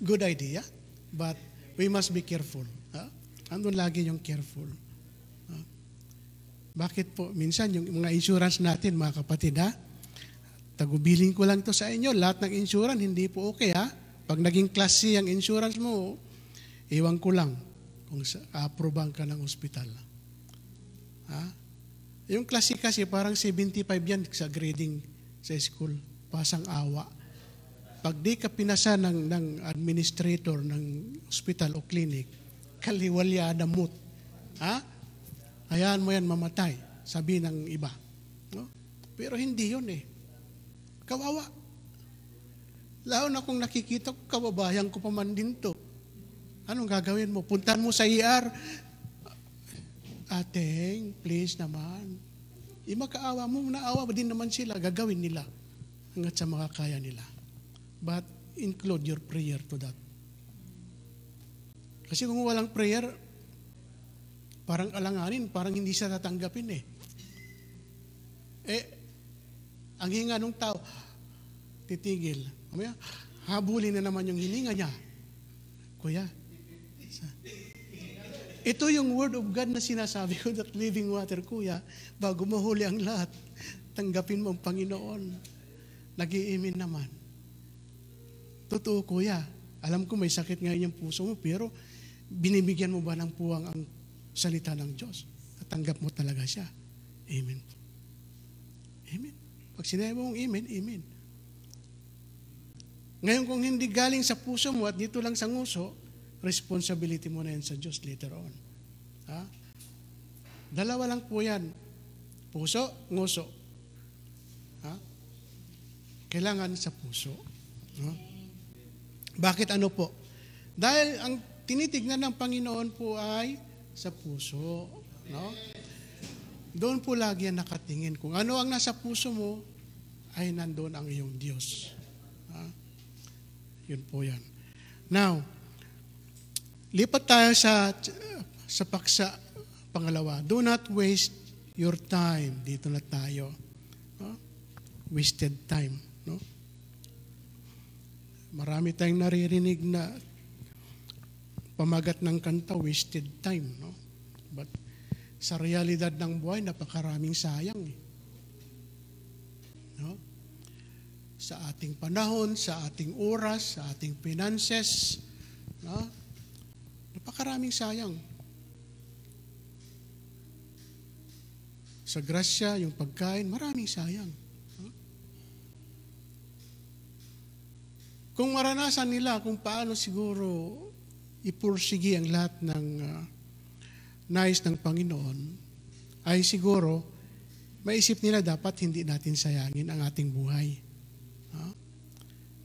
Good idea. But we must be careful. Ha? Andun lagi yung careful. Ha? Bakit po? Minsan yung mga insurance natin, mga kapatid, ha? Tagubilin ko lang to sa inyo. Lahat ng insurance, hindi po okay, ha? Pag naging class C ang insurance mo, iwan ko lang kung approvean ka ng ospital. Ha? Yung class C kasi parang 75 yan sa grading sa school. Pasang awa. Pag di ka pinasa ng administrator ng hospital o clinic, kaliwalya na moot. Ha? Hayaan mo yan mamatay, sabi ng iba. No? Pero hindi yun eh. Kawawa. Lalo na kung nakikita ko, kababayan ko pa man din to. Anong gagawin mo? Puntahan mo sa ER. Ateng, please naman. Makaawa mo, naawa din naman sila, gagawin nila hanggat sa makakaya nila. But include your prayer to that. Kasi kung walang prayer, parang alanganin, parang hindi siya tatanggapin eh. Ang hinga ng tao, titigil. Mamaya, habulin na naman yung hininga niya. Kuya, ito yung word of God na sinasabi ko, that living water, kuya, bago mahuli ang lahat, tanggapin mo ang Panginoon. Nag-iimin naman. Totoo, kuya. Alam ko may sakit ngayon yung puso mo, pero binibigyan mo ba ng puwang ang salita ng Diyos? Natanggap mo talaga siya. Amen. Amen. Pag sinabi mong amen, amen. Ngayon kung hindi galing sa puso mo at dito lang sa nguso, responsibility mo na yan sa Diyos later on. Ha? Dalawa lang po yan. Puso, nguso. Ha? Kailangan sa puso. Ha? Bakit ano po? Dahil ang tinitignan ng Panginoon po ay sa puso. No? Doon po lagi yan nakatingin. Kung ano ang nasa puso mo, ay nandoon ang iyong Diyos. Ha? Yun po yan. Now, lipat tayo sa paksa pangalawa. Do not waste your time. Dito na tayo. No? Wasted time. No? Marami tayong naririnig na pamagat ng kanta, wasted time. No? But sa realidad ng buhay, napakaraming sayang. No? Sa ating panahon, sa ating oras, sa ating finances, no? Napakaraming sayang. Sa grasya, yung pagkain, maraming sayang. Kung maranasan nila kung paano siguro ipursigi ang lahat ng nais ng Panginoon, ay siguro maisip nila dapat hindi natin sayangin ang ating buhay.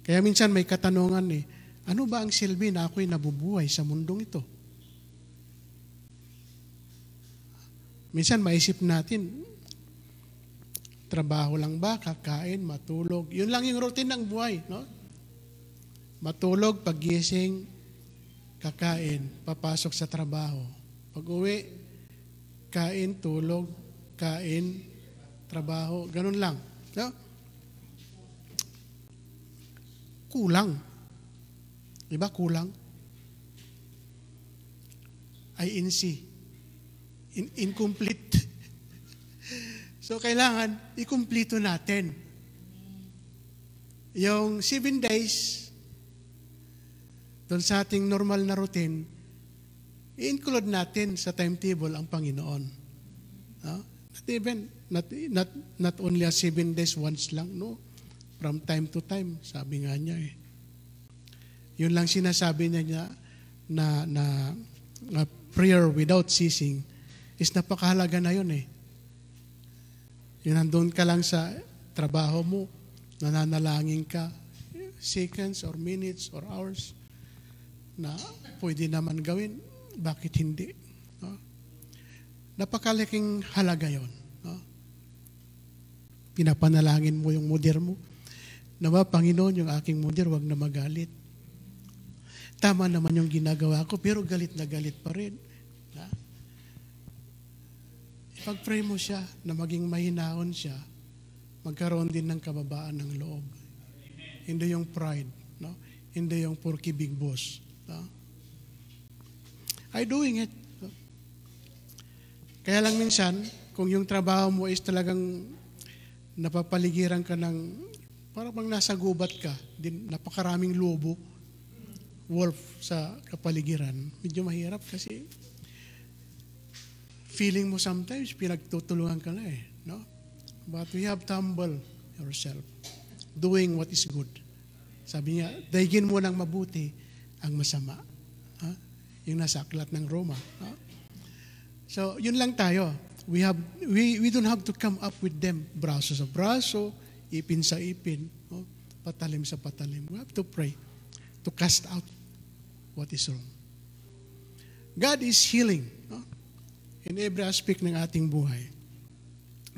Kaya minsan may katanungan ano ba ang silbi na ako'y nabubuhay sa mundong ito? Minsan maisip natin, trabaho lang ba, kakain, matulog. Yun lang yung routine ng buhay. No? Matulog, paggising, kakain, papasok sa trabaho. Pag-uwi, kain, tulog, kain, trabaho, ganun lang. No? Kulang. Diba kulang? INC. Incomplete. So, kailangan ikumpleto natin. Yung 7 days, doon sa ating normal na routine, i-include natin sa timetable ang Panginoon. Not even, not only a 7 days once lang, no? From time to time, sabi nga niya Yun lang sinasabi niya na prayer without ceasing is napakahalaga na yun Yun, nandun ka lang sa trabaho mo, nananalangin ka, seconds or minutes or hours na pwede naman gawin, bakit hindi? No? Napakalaking halaga yon. No? Pinapanalangin mo yung mother mo. Nawa, Panginoon, yung aking mother, wag na magalit. Tama naman yung ginagawa ko, pero galit na galit pa rin. Ipag-pray mo siya na maging mahinaon siya, magkaroon din ng kababaan ng loob. Hindi yung pride, no? Hindi yung porky big boss. No? I doing it. No? Kaya lang minsan, kung yung trabaho mo is talagang napapaligiran ka ng, parang bang nasa gubat ka, din napakaraming lobo, wolf sa kapaligiran, medyo mahirap kasi feeling mo sometimes pinagtutulungan ka na no? But we have to humble yourself, doing what is good. Sabi niya, daigin mo ng mabuti ang masama. Ha? Yung nasa aklat ng Roma. Ha? So, yun lang tayo. We don't have to come up with them braso sa braso, ipin sa ipin, no? Patalim sa patalim. We have to pray to cast out what is wrong. God is healing, no? In every aspect ng ating buhay.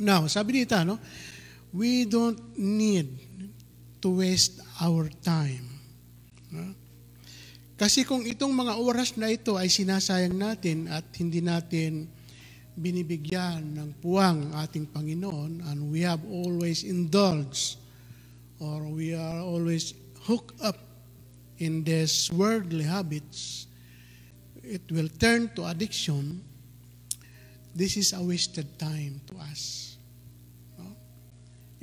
Now, sabi dito, no? We don't need to waste our time. No? Kasi kung itong mga oras na ito ay sinasayang natin at hindi natin binibigyan ng puwang ating Panginoon, and we have always indulged or we are always hooked up in these worldly habits, it will turn to addiction. This is a wasted time to us. No?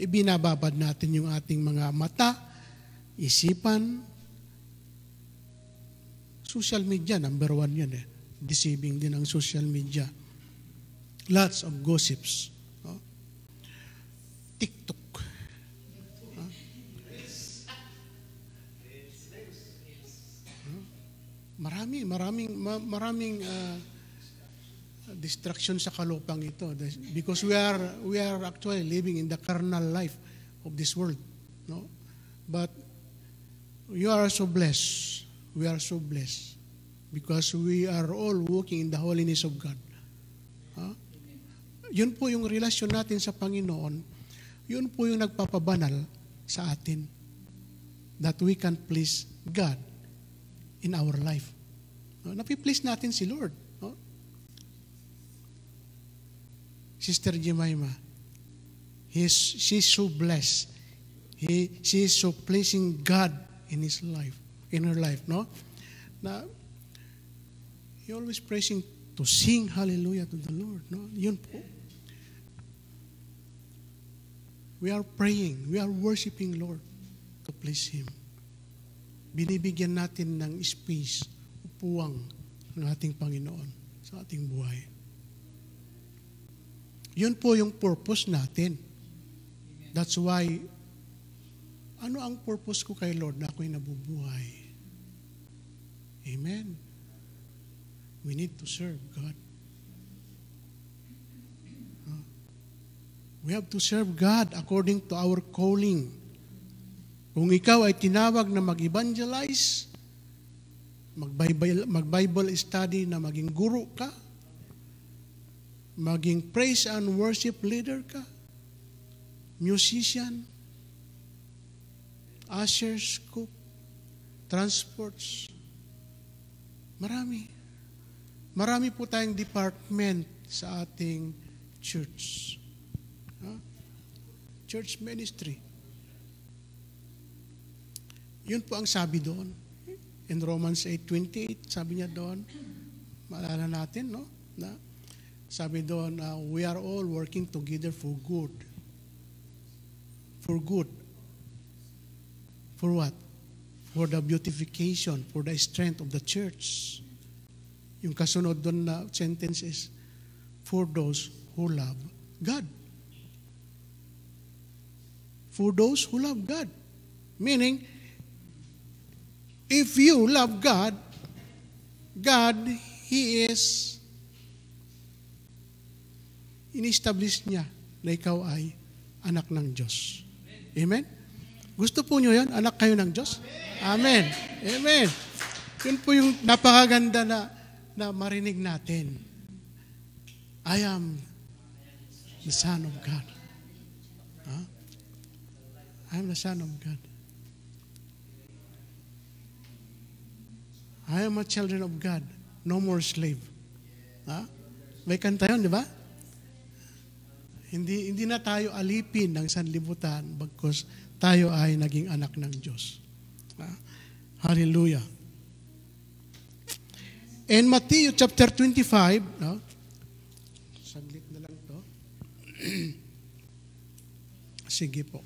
Ibinababad natin yung ating mga mata, isipan. Social media, number one yan Deceiving din ang social media. Lots of gossips. No? TikTok. No? Maraming distraction sa kalupang ito because we are actually living in the carnal life of this world, no? But you are so blessed. We are so blessed because we are all walking in the holiness of God. Yun po yung relasyon natin sa Panginoon. Yun po yung nagpapabanal sa atin that we can please God in our life. Napi-please natin si Lord. Sister Jemima, she's so blessed. She is so pleasing God in her life, no? Na he always praising to sing hallelujah to the Lord, no? Yun po. We are praying, we are worshiping Lord to please Him. Binibigyan natin ng space, upuwang ng ating Panginoon sa ating buhay. Yun po yung purpose natin. That's why, ano ang purpose ko kay Lord na ako'y nabubuhay? Amen. We need to serve God. We have to serve God according to our calling. Kung ikaw ay tinawag na mag-evangelize, mag-Bible study na maging guro ka, maging praise and worship leader ka, musician, ushers, cook, transports, marami po tayong department sa ating church. Church ministry. Yun po ang sabi doon. In Romans 8:28, sabi niya doon, maalala natin, no? Na sabi doon, we are all working together for good. For good. For what? For the beautification, for the strength of the church. Yung kasunod doon na sentence is, for those who love God. For those who love God. Meaning, if you love God, He is in-establish niya na ikaw ay anak ng Diyos. Amen? Gusto po nyo yan? Anak kayo ng Diyos? Amen. Amen. Yun po yung napakaganda na marinig natin. I am the Son of God. Huh? I am the Son of God. I am a children of God. No more slave. Ha? May kanta yun, di ba? Hindi na tayo alipin ng sanlibutan bagkus tayo ay naging anak ng Diyos. Ha? Hallelujah. In Matthew chapter 25, no? Saglit na lang to. Sige po.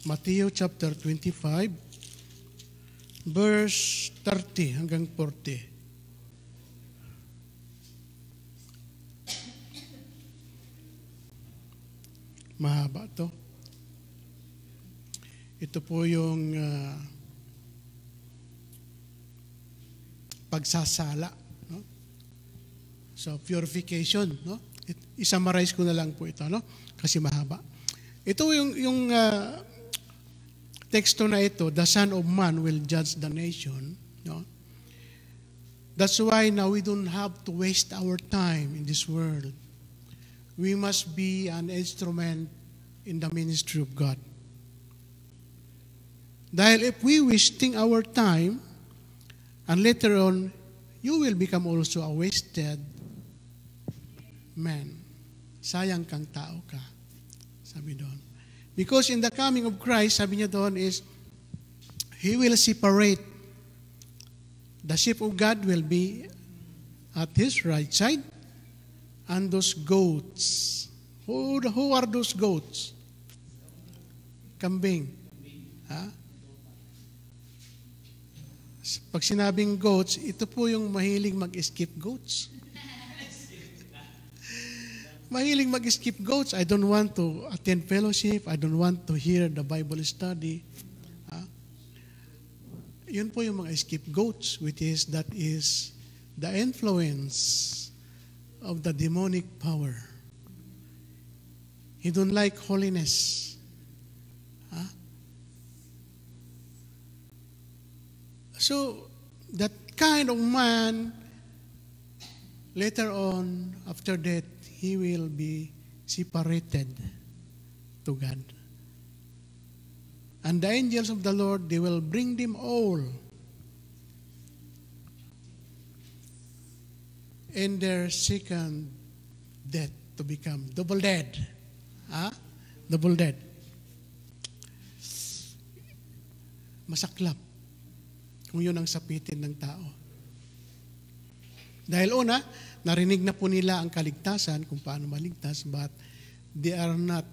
Matthew chapter 25, verse 30 hanggang 40. Mahaba to. Ito po yung pagsasala. No? So, purification. No? I-summarize ko na lang po ito, no? Kasi mahaba. Ito yung teksto na ito, the Son of Man will judge the nation. No? That's why now we don't have to waste our time in this world. We must be an instrument in the ministry of God. Dahil if we wasting our time, and later on, you will become also a wasted man. Sayang kang tao ka. Sabi doon. Because in the coming of Christ, sabi niya doon is, He will separate. The sheep of God will be at His right side, and those goats. Who are those goats? Kambing. Ha? Pag sinabing goats, ito po yung mahilig mag-skip goats. Mahilig mag-skip goats. I don't want to attend fellowship. I don't want to hear the Bible study. Ha? Yun po yung mga skip goats, which is, that is the influence of the demonic power. He don't like holiness. Huh? So, that kind of man, later on, after death, he will be separated to God. And the angels of the Lord, they will bring them all in their second death to become double dead. Ha? Double dead. Masaklap kung yun ang sapitin ng tao. Dahil una, narinig na po nila ang kaligtasan kung paano maligtas, but they are not,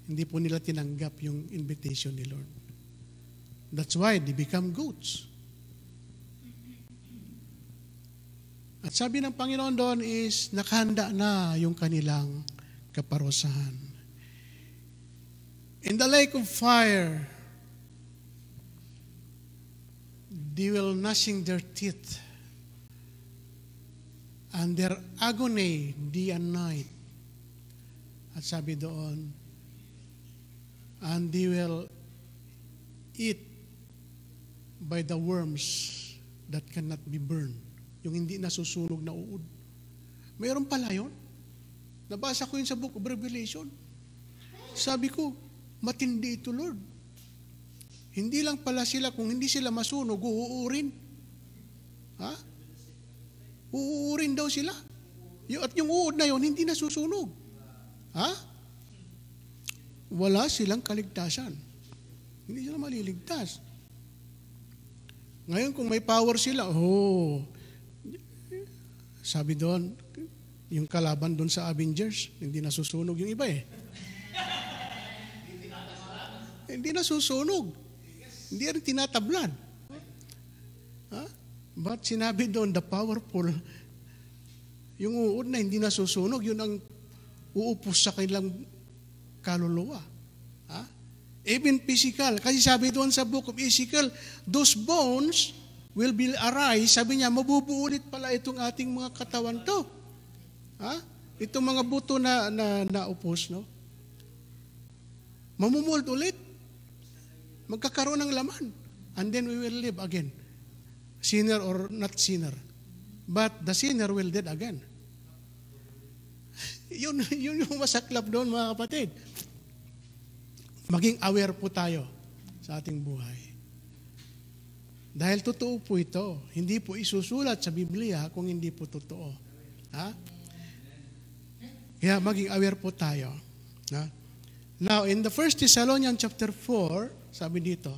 hindi po nila tinanggap yung invitation ni Lord. That's why they become goats. At sabi ng Panginoon doon is, nakahanda na yung kanilang kaparusahan. In the lake of fire, they will gnashing their teeth, and their agony day and night. At sabi doon, and they will eat by the worms that cannot be burned. Yung hindi nasusunog na uod. Mayroon pala yun. Nabasa ko yun sa Book of Revelation. Sabi ko, matindi ito, Lord. Hindi lang pala sila, kung hindi sila masunog, uuurin. Ha? Uuurin daw sila. At yung uod na yun, hindi nasusunog. Ha? Wala silang kaligtasan. Hindi sila maliligtas. Ngayon, kung may power sila, sabi doon, yung kalaban doon sa Avengers, hindi nasusunog yung iba eh. Hindi nasusunog. Hindi rin tinatablan. Ha? But sinabi doon, the powerful, yung uod na hindi nasusunog, yun ang uupos sa kanilang kaluluwa. Ha? Even physical. Kasi sabi doon sa book of Ezekiel, those bones will be arise. Sabi niya, mabubuo ulit pala itong ating mga katawan to. Ha? Itong mga buto na naupos, no? Mamumult ulit. Magkakaroon ng laman. And then we will live again. Sinner or not sinner. But the sinner will dead again. Yun yung masaklap doon, mga kapatid. Maging aware po tayo sa ating buhay. Dahil totoo po ito. Hindi po isusulat sa Biblia kung hindi po totoo. Ha? Kaya maging aware po tayo. Ha? Now, in the 1 Thessalonians chapter 4, sabi dito,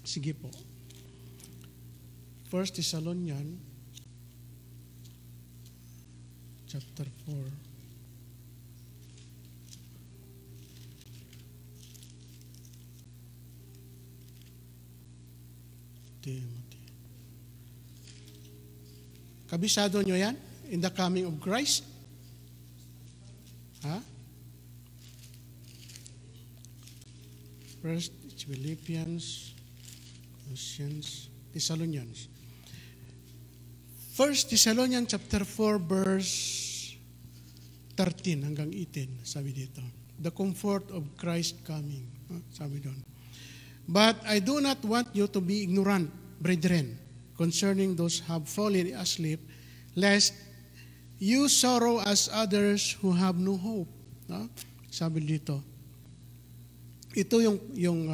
sige po. 1 Thessalonians chapter 4. Timothy. Kabisado nyo yan? In the coming of Christ? Ha? First, it's Philippians, Colossians, Thessalonians. 1 Thessalonians chapter 4 verse 13 hanggang 18, sabi dito. The comfort of Christ coming. Sabi doon. But I do not want you to be ignorant, brethren, concerning those who have fallen asleep, lest you sorrow as others who have no hope. Sabi dito. Ito yung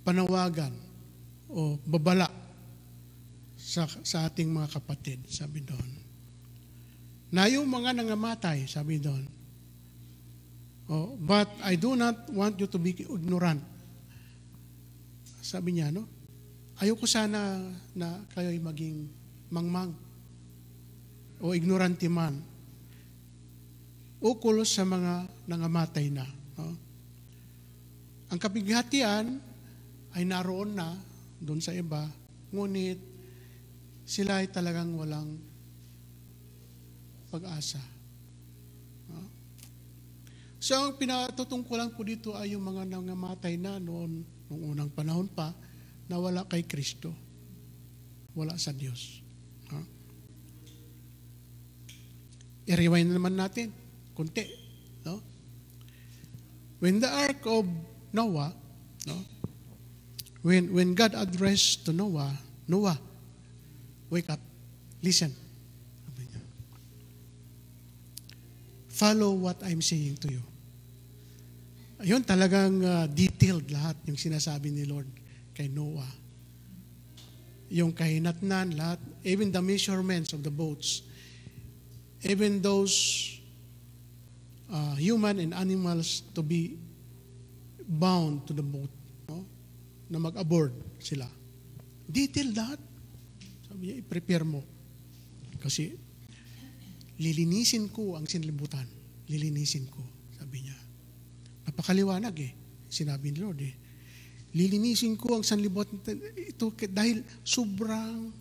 panawagan o babala sa ating mga kapatid, sabi doon. Na yung mga nangamatay, sabi doon. But I do not want you to be ignorant. Sabi niya, no? Ayoko sana na kayo'y maging mangmang o ignorante man ukol sa mga nangamatay na. No? Ang kapighatian ay naroon na doon sa iba, ngunit sila ay talagang walang pag-asa. No? So ang pinatutungkulan ko dito ay yung mga nangamatay na noong unang panahon pa na wala kay Kristo. Wala sa Diyos. No? I-rewind naman natin kunti. No? When the ark of Noah, no? When God addressed to Noah, Noah, wake up, listen. Follow what I'm saying to you. Ayun, talagang detailed lahat yung sinasabi ni Lord kay Noah. Yung kahinatnan, lahat, even the measurements of the boats, even those human and animals to be bound to the boat, no? Na mag-aboard sila. Detail lahat. Sabi niya, i-prepare mo. Kasi lilinisin ko ang sinlibutan. Lilinisin ko, sabi niya. Napakaliwanag sinabi ni Lord Lilinisin ko ang sanlibutan. Ito dahil sobrang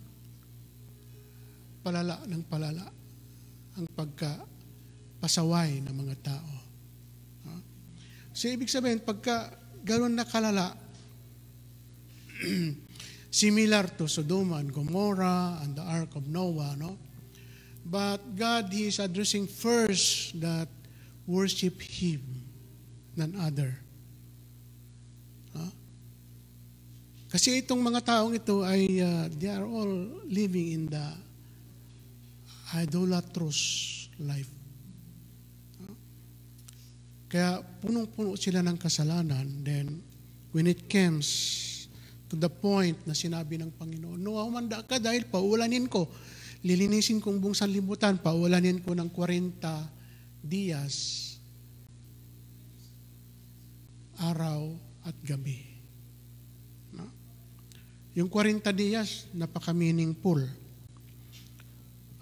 palala ng palala ang pagkapasaway ng mga tao. So, ibig sabihin, pagka gano'n nakalala, similar to Sodom and Gomorrah and the Ark of Noah, no? But God, He is addressing first that worship Him than other. Kasi itong mga taong ito ay, they are all living in the idolatrous life. Kaya punong-puno sila ng kasalanan. Then, when it comes to the point na sinabi ng Panginoon, Noah, humanda ka dahil paulanin ko. Lilinisin kong buong sanlibutan, paulanin ko ng 40 dias, araw at gabi. No? Yung 40 dias, napaka-meaningful.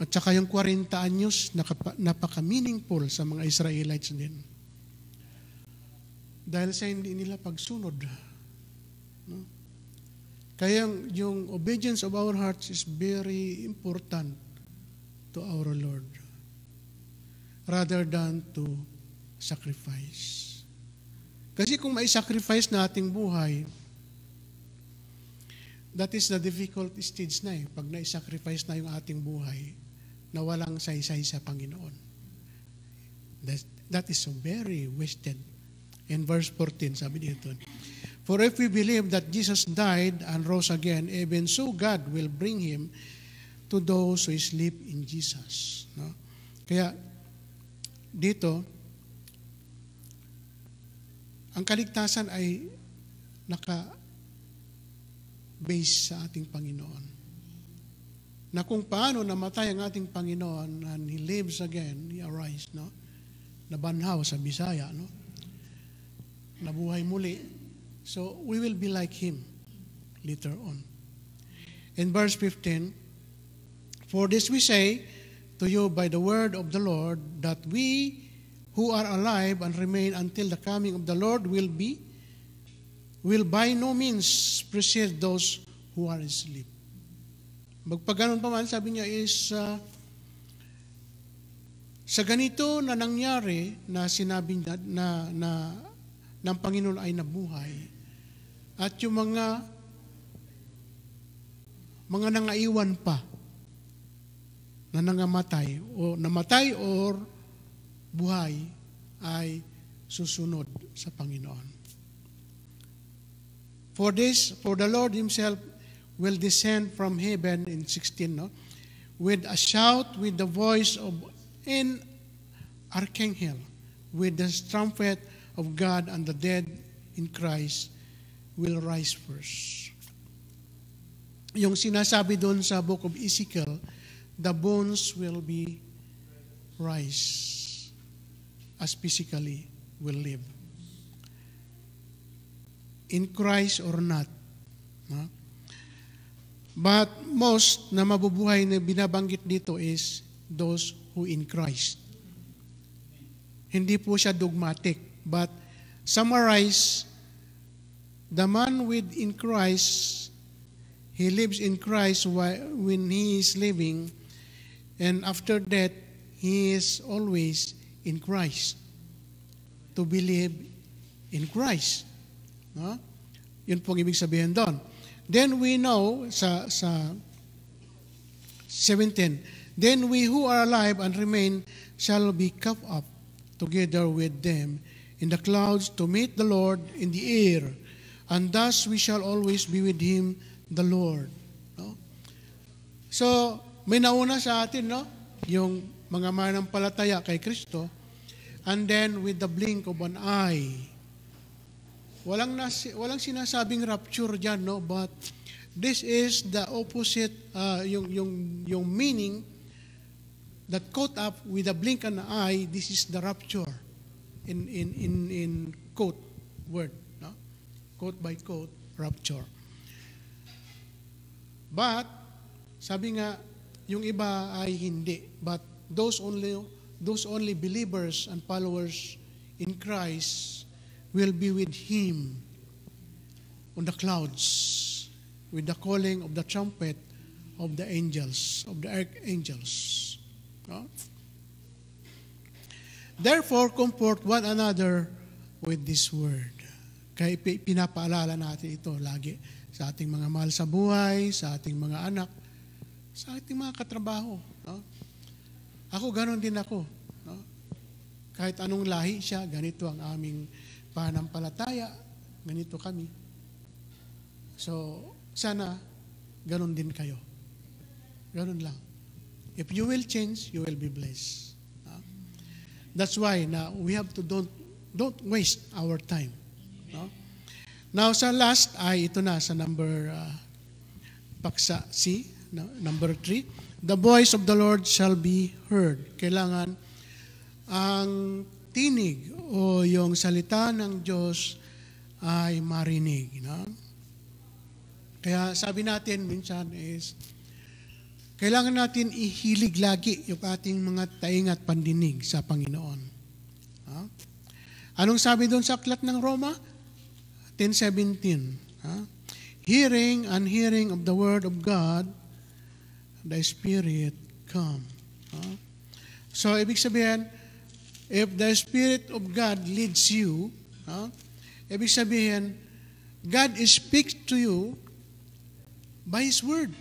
At saka yung 40 anyos, napaka-meaningful sa mga Israelites din. Dahil sa hindi nila pagsunod. No? Kaya yung obedience of our hearts is very important to our Lord. Rather than to sacrifice. Kasi kung may sacrifice na ating buhay, that is the difficult stage na pag na-sacrifice na yung ating buhay, na walang saysay sa Panginoon. That is so very wasted. In verse 14, sabi dito, for if we believe that Jesus died and rose again, even so God will bring Him to those who sleep in Jesus. No? Kaya, dito, ang kaligtasan ay naka-base sa ating Panginoon. Na kung paano namatay ang ating Panginoon and He lives again, He arise, no? Nabanhaw sa Bisaya, no? Nabuhay muli. So, we will be like Him later on. In verse 15, "For this we say to you by the word of the Lord, that we who are alive and remain until the coming of the Lord will by no means precede those who are asleep." Magpaganon pa man, sabi niya is, sa ganito na nangyari na sinabi na ng Panginoon ay nabuhay, at yung mga nangaiwan pa na nangamatay o namatay or buhay ay susunod sa Panginoon. For the Lord Himself will descend from heaven, in 16, no? With a shout, with the voice of an archangel, with the trumpet of God, and the dead in Christ will rise first. Yung sinasabi doon sa book of Ezekiel, the bones will be rise as physically will live. In Christ or not. No? But most na mabubuhay na binabanggit dito is those who in Christ. Hindi po siya dogmatic, but summarize, the man within Christ, he lives in Christ when he is living, and after that, he is always in Christ. To believe in Christ. No? Yun pong ibig sabihin doon. Then we know, sa 17, "Then we who are alive and remain shall be caught up together with them in the clouds to meet the Lord in the air, and thus we shall always be with Him, the Lord." No? So, may nauna sa atin, no? Yung mga manampalataya kay Kristo, and then with the blink of an eye. Walang sinasabing rapture dyan, no? But this is the opposite, yung meaning that caught up with a blink an eye. This is the rapture in quote word, no? Quote by quote, rapture. But sabi nga, yung iba ay hindi. But those only believers and followers in Christ will be with Him on the clouds with the calling of the trumpet of the angels, of the archangels. No? Therefore, comfort one another with this word. Kaya pinapaalala natin ito lagi sa ating mga mahal sa buhay, sa ating mga anak, sa ating mga katrabaho. No? Ako, ganon din ako. No? Kahit anong lahi siya, ganito ang aming pananampalataya, ganito kami. So, sana, ganon din kayo. Ganon lang. If you will change, you will be blessed. No? That's why na we have to don't waste our time. No? Now, sa last ay ito na sa number paksa C, number 3. The voice of the Lord shall be heard. Kailangan ang tinig o yung salita ng Diyos ay marinig. No? Kaya sabi natin minsan is, kailangan natin ihilig lagi yung ating mga taing at pandinig sa Panginoon. No? Anong sabi doon sa aklat ng Roma? 10:17. Hearing and hearing of the word of God, the Spirit come. So, ibig sabihin, if the Spirit of God leads you, ibig sabihin, God speaks to you by His Word.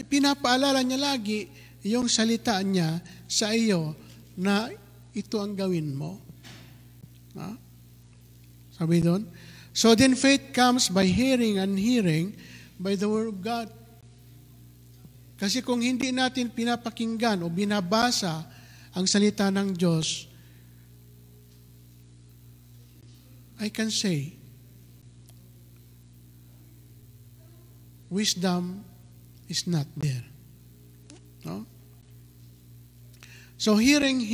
Pinapaalala niya lagi yung salita niya sa iyo na ito ang gawin mo. Sabi doon. So then faith comes by hearing and hearing by the Word of God. Kasi kung hindi natin pinapakinggan o binabasa ang salita ng Diyos, I can say, wisdom is not there. No? So hearing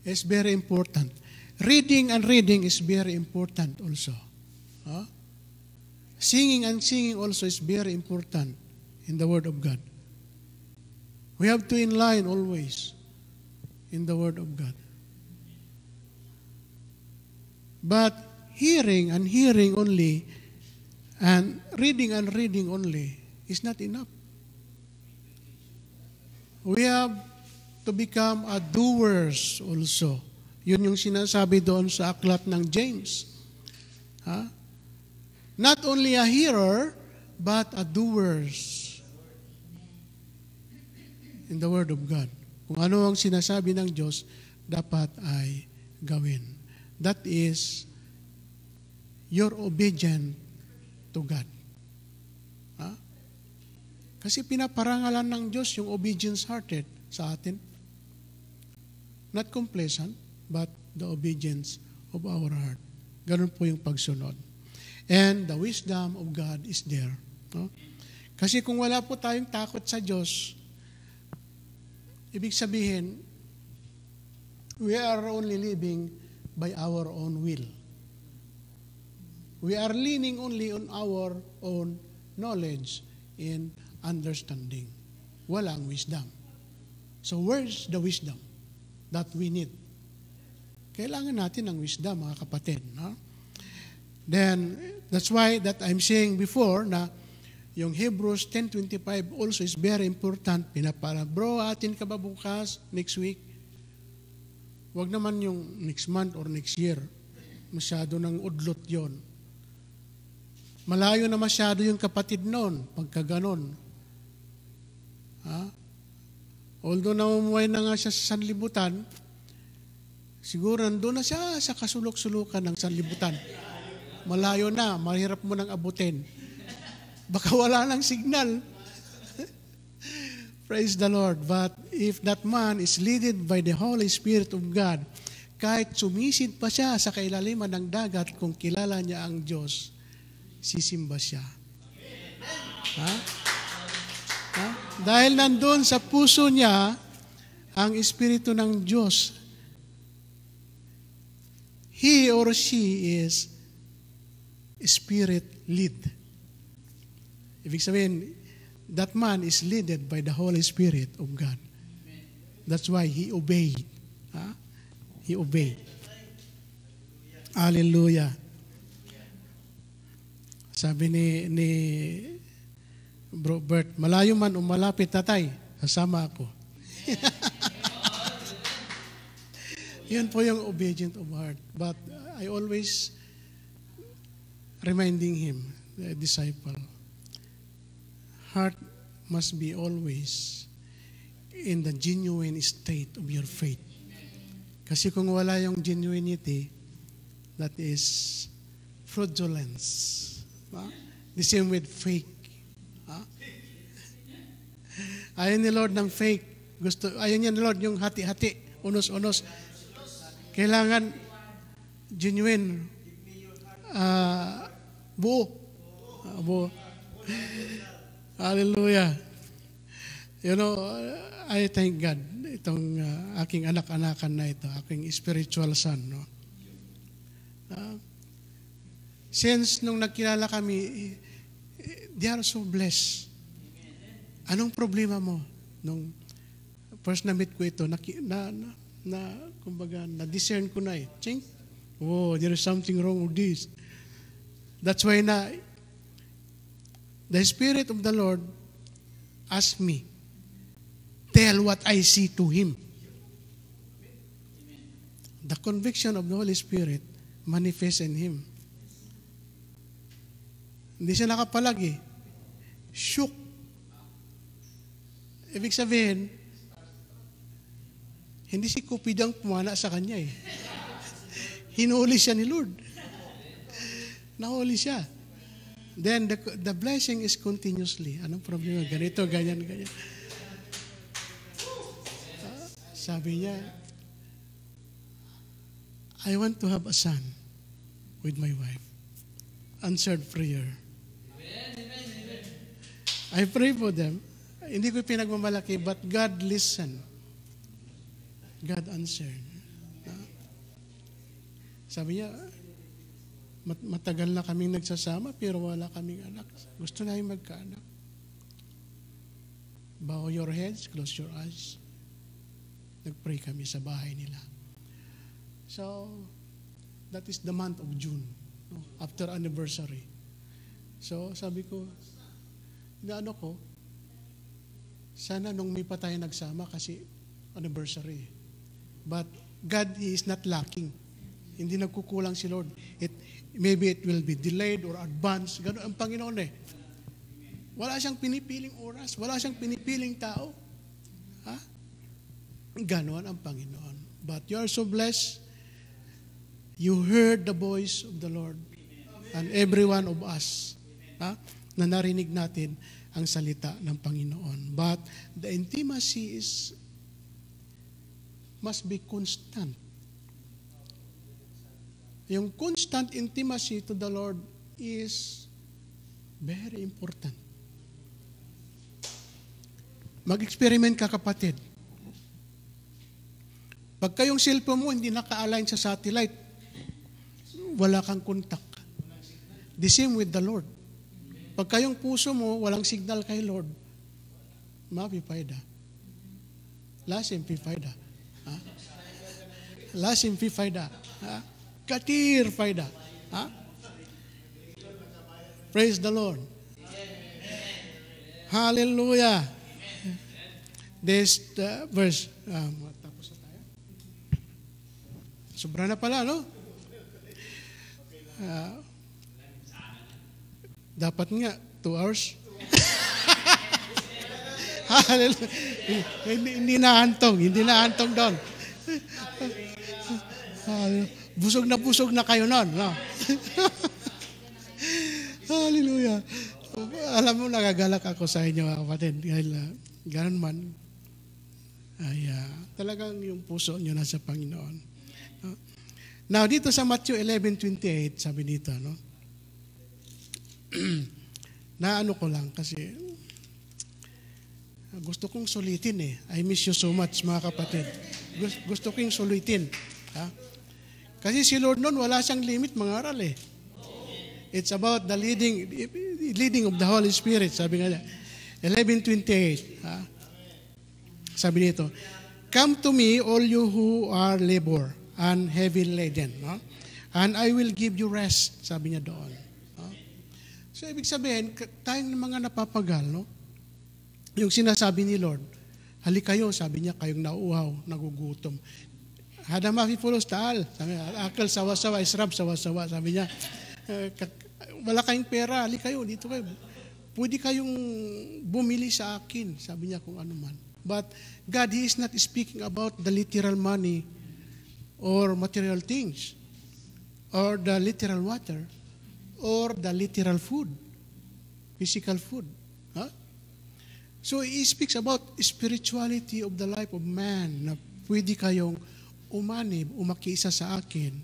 is very important. Reading is very important also. No? Singing also is very important in the Word of God. We have to inline always in the Word of God. But hearing only and reading only is not enough. We have to become a doers also. Yun yung sinasabi doon sa aklat ng James. Not only a hearer, but a doers in the Word of God. Kung ano ang sinasabi ng Diyos, dapat ay gawin. That is your obedience to God. Kasi pinaparangalan ng Diyos yung obedience-hearted sa atin. Not complacent, but the obedience of our heart. Ganun po yung pagsunod. And the wisdom of God is there. No? Kasi kung wala po tayong takot sa Diyos, ibig sabihin, we are only living by our own will. We are leaning only on our own knowledge and understanding. Walang wisdom. So where's the wisdom that we need? Kailangan natin ng wisdom, mga kapatid. No? Then, that's why that I'm saying before na yung Hebrews 10:25 also is very important. Bro, atin ka ba bukas, next week? Huwag naman yung next month or next year. Masyado ng udlot yon. Malayo na masyado yung kapatid noon, pagka ganon. Although namumuhay na nga siya sa sanlibutan, siguro nandun na siya sa kasulok-sulukan ng sanlibutan. Malayo na, mahirap mo nang abutin. Baka wala nang signal. Praise the Lord. But if that man is led by the Holy Spirit of God, kahit sumisid pa siya sa kailaliman ng dagat, kung kilala niya ang Diyos, sisimba siya. Dahil nandun sa puso niya ang Espiritu ng Diyos. He or she is Spirit-led. Ibig sabihin, that man is led by the Holy Spirit of God. That's why he obeyed. He obeyed. Hallelujah. Sabi ni Bro Bert, malayo man o malapit, tatay, kasama ako. Yun po yung obedient of heart. But I always reminding him, the disciple, heart must be always in the genuine state of your faith. Kasi kung wala yung genuinity, that is fraudulence. The same with fake. Ayaw ni Lord ng fake. Ayaw niya ni Lord yung hati-hati, unos-unos. Kailangan genuine. Buo. Buo. Hallelujah. You know, I thank God itong aking anak-anakan na ito, aking spiritual son. No? Since nung nagkilala kami, they are so blessed. Anong problema mo? Nung first na-meet ko ito, kumbaga, na-discern ko na Ching, there is something wrong with this. That's why the Spirit of the Lord asked me, tell what I see to him. The conviction of the Holy Spirit manifests in him. Hindi siya nakapalagi. Shook. Ibig sabihin, hindi si Cupid ang pumana sa kanya Hinuli siya ni Lord. Nahuli siya. Then the blessing is continuously. Anong problema? Ganito, ganyan. Sabi niya, I want to have a son with my wife. Answered prayer. I pray for them. Hindi ko pinagmamalaki, but God listened. God answered. Sabi niya, matagal na kaming nagsasama, pero wala kaming anak. Gusto namin magkaanak. Bow your heads, close your eyes. Nagpray kami sa bahay nila. So, that is the month of June, after anniversary. So, sabi ko, inaano ko, sana nung may pa tayo nagsama kasi anniversary. But God, He is not lacking. Hindi nagkukulang si Lord. Maybe it will be delayed or advanced. Gano'n ang Panginoon eh. Wala siyang pinipiling oras. Wala siyang pinipiling tao. Ha? Gano'n ang Panginoon. But you are so blessed. You heard the voice of the Lord. And every one of us, na narinig natin ang salita ng Panginoon. But the intimacy must be constant. Yung constant intimacy to the Lord is very important. Mag-experiment ka, kapatid. Pagka yung cellphone mo hindi naka-align sa satellite, wala kang contact. The same with the Lord. Pagka yung puso mo walang signal kay Lord, mapipayda. Lasim-pipayda. Lasim-pipayda. Katir fayda. Praise the Lord. Hallelujah. This verse. Tapos na tayo. Sobra na pala, no? Dapat nga 2 hours. Hallelujah. Hindi naantong doon. Busog na kayo noon, no? Hallelujah. Alam mo, nagagalak ako sa inyo, kapatid. Dahil gano'n man, ay talagang yung puso nyo nasa Panginoon. Now, dito sa Matthew 11:28, sabi dito, no? Naano ko lang kasi gusto kong sulitin eh. I miss you so much, mga kapatid. Gusto kong sulitin. Ha? Kasi si Lord noon, wala siyang limit mangaral eh. It's about the leading of the Holy Spirit. Sabi nga niya, 11:28. Sabi nito, come to me, all you who are labor and heavy laden, no? And I will give you rest. Sabi niya doon. No? So, ibig sabihin, tayong mga napapagal, no? Yung sinasabi ni Lord, halik kayo, sabi niya, kayong nauuhaw, nagugutom. Hada makipulos taal. Sabi niya, akal sawa-sawa, israb sawa-sawa. Sabi niya, wala kayong pera, halik kayo, dito kayo. Pwede kayong bumili sa akin. Sabi niya kung ano man. But God, He is not speaking about the literal money or material things or the literal water or the literal food, physical food. Huh? So He speaks about spirituality of the life of man na pwede kayong umanib, umakiisa sa akin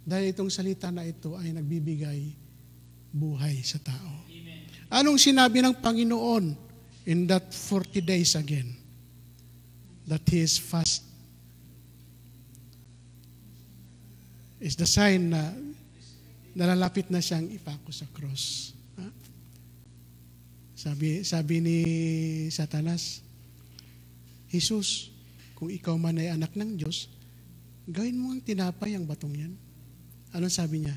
dahil itong salita na ito ay nagbibigay buhay sa tao. Amen. Anong sinabi ng Panginoon in that 40 days again? That He is fast. Is the sign na nalalapit na siyang ipako sa cross. Ha? Sabi ni Satanas, Jesus, kung ikaw man ay anak ng Diyos, gawin mo ang tinapay ang batong yan. Anong sabi niya?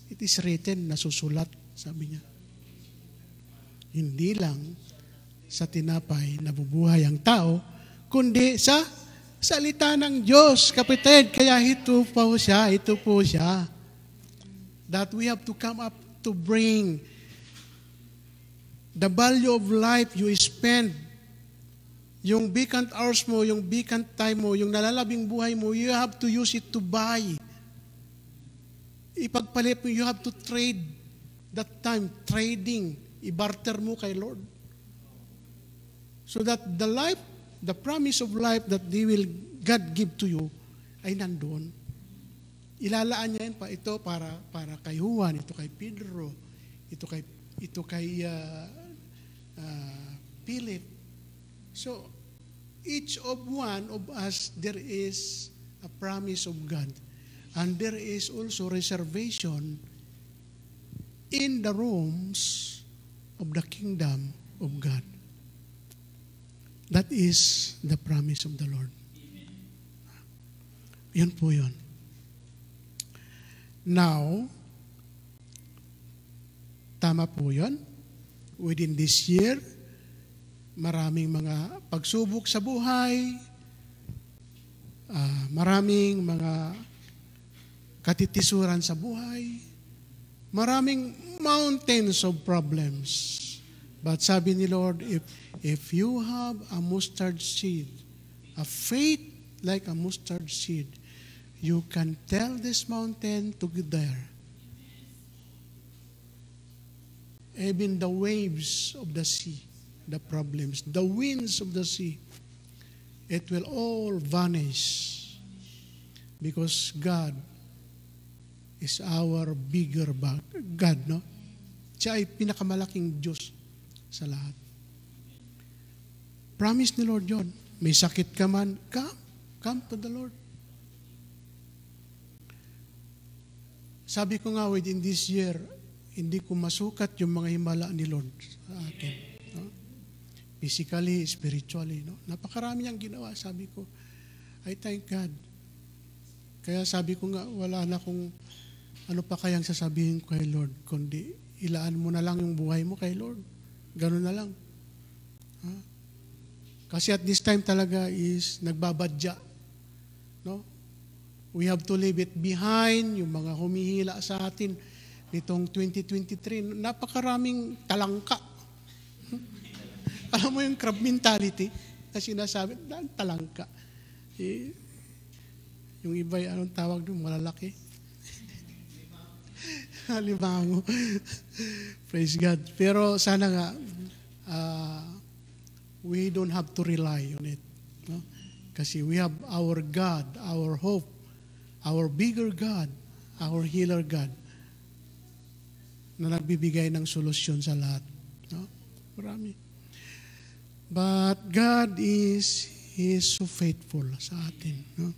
It is written, nasusulat, sabi niya. Hindi lang sa tinapay nabubuhay ang tao, kundi sa salita ng Diyos, kapatid. Kaya ito po siya. That we have to come up to bring the value of life you spend. Yung vacant hours mo, yung vacant time mo, yung nalalabing buhay mo, you have to use it to buy. Ipagpalit mo, you have to trade that time, trading. I-barter mo kay Lord. So that the life, the promise of life that God give to you ay nandoon. ilalaan niya yan pa ito para kay Juan, ito kay Pedro, ito kay Philip. So each of one of us, there is a promise of God, and there is also reservation in the rooms of the kingdom of God. That is the promise of the Lord. Yun po yun. Now, tama po yun. Within this year, maraming mga pagsubok sa buhay, maraming mga katitisuran sa buhay, maraming mountains of problems. But sabi ni Lord, if you have a mustard seed, a faith like a mustard seed, you can tell this mountain to get there. Even the waves of the sea, the problems, the winds of the sea, it will all vanish because God is our bigger God, no? Siya ay pinakamalaking Diyos sa lahat. Promise ni Lord yun. May sakit ka man, come to the Lord. Sabi ko nga, within this year, hindi ko masukat yung mga himala ni Lord sa akin. No? Physically, spiritually. No? Napakarami niyang ginawa. Sabi ko, I thank God. Kaya sabi ko nga, wala na kung ano pa kayang sasabihin ko kay Lord, kundi ilaan mo na lang yung buhay mo kay Lord. Ganun na lang. Ha? Kasi at this time talaga is nagbabadya. No? We have to leave it behind, yung mga humihila sa atin nitong 2023. Napakaraming talangka. Alam mo yung crab mentality na sinasabi, talangka. Yung iba, anong tawag doon? Malalaki. Limango. Praise God. Pero sana nga, we don't have to rely on it. No? Kasi we have our God, our hope, our bigger God, our healer God, na nagbibigay ng solusyon sa lahat. No? Marami. But God is so faithful sa atin. No?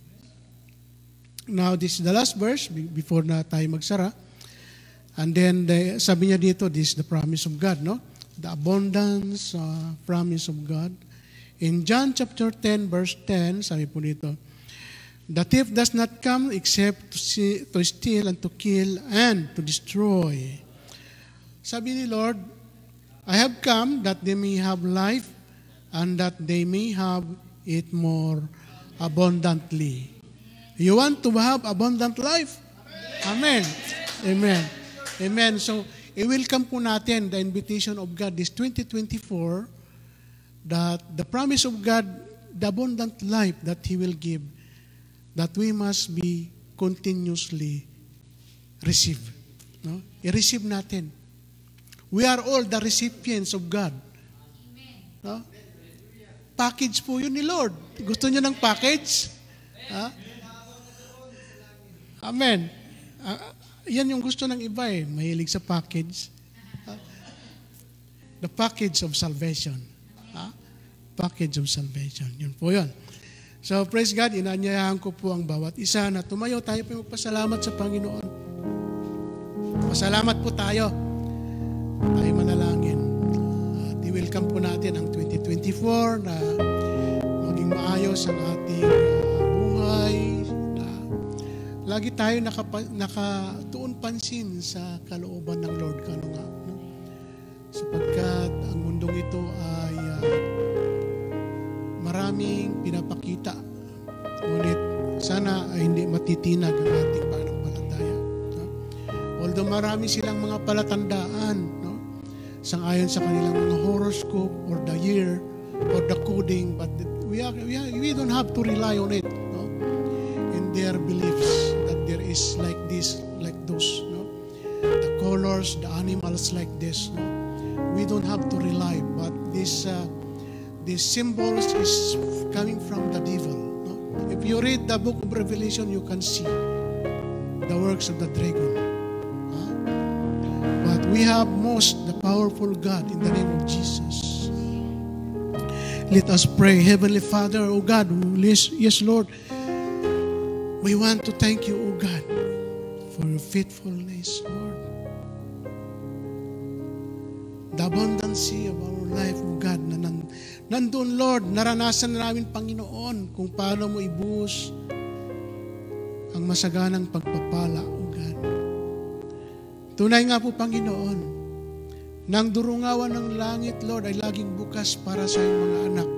Now, this is the last verse before na tayo magsara. And then, sabi niya dito, this is the promise of God, no? The abundance promise of God. In John chapter 10, verse 10, sabi po dito, the thief does not come except to steal and to kill and to destroy. Sabi ni Lord, I have come that they may have life and that they may have it more abundantly. You want to have abundant life? Amen. Amen. Amen. So, i-welcome po natin the invitation of God this 2024 that the promise of God, the abundant life that He will give, that we must be continuously receive. No? I-receive natin. We are all the recipients of God. No? Package po yun ni Lord. Gusto niyo ng package? Amen. Yan yung gusto ng iba eh. Mahilig sa package. The package of salvation. Package of salvation. Yun po yun. So, praise God, inaanyayahan ko po ang bawat isa na tumayo tayo po magpasalamat sa Panginoon. Pasalamat po tayo. Tayo manalangin. At i-welcome po natin ang 2024 na maging maayos ang ating buhay. Lagi tayo nakatuon pansin sa kalooban ng Lord. Kano nga, no? Sapagkat ang mundong ito ay maraming pinapakita. Ngunit sana ay hindi matitinag ang ating pananampalataya. No? Although marami silang mga palatandaan, no? Sangayon sa kanilang mga horoscope or the year or the coding, but we don't have to rely on it. No? In their beliefs that there is like this, like those. No? The colors, the animals like this. No? We don't have to rely, but this symbols is coming from the devil. No? If you read the book of Revelation, you can see the works of the dragon. But we have most the powerful God in the name of Jesus. Let us pray. Heavenly Father, O God, yes, Lord, we want to thank you, O God, for your faithfulness, Lord. The abundance of our life, O God, na nandun, Lord, naranasan namin, Panginoon, kung paano mo ibuhos ang masaganang pagpapala, O God. Tunay nga po, Panginoon, nang durungawan ng langit, Lord, ay laging bukas para sa iyong mga anak.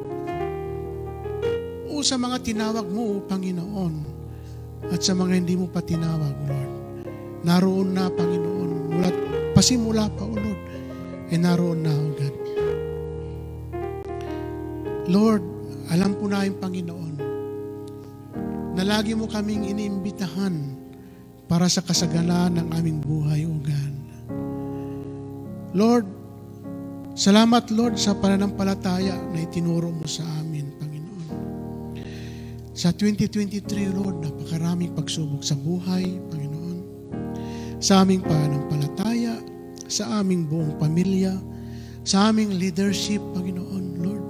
O sa mga tinawag mo, O Panginoon, at sa mga hindi mo pa tinawag, Lord. Naroon na, Panginoon. Mula't pasimula pa, O Lord, ay naroon na, O God. Lord, alam po namin, Panginoon, na lagi mo kaming iniimbitahan para sa kasaganan ng aming buhay, O God. Lord, salamat, Lord, sa pananampalataya na itinuro mo sa amin, Panginoon. Sa 2023, Lord, napakaraming pagsubok sa buhay, Panginoon. Sa aming pananampalataya, sa aming buong pamilya, sa aming leadership, Panginoon, Lord.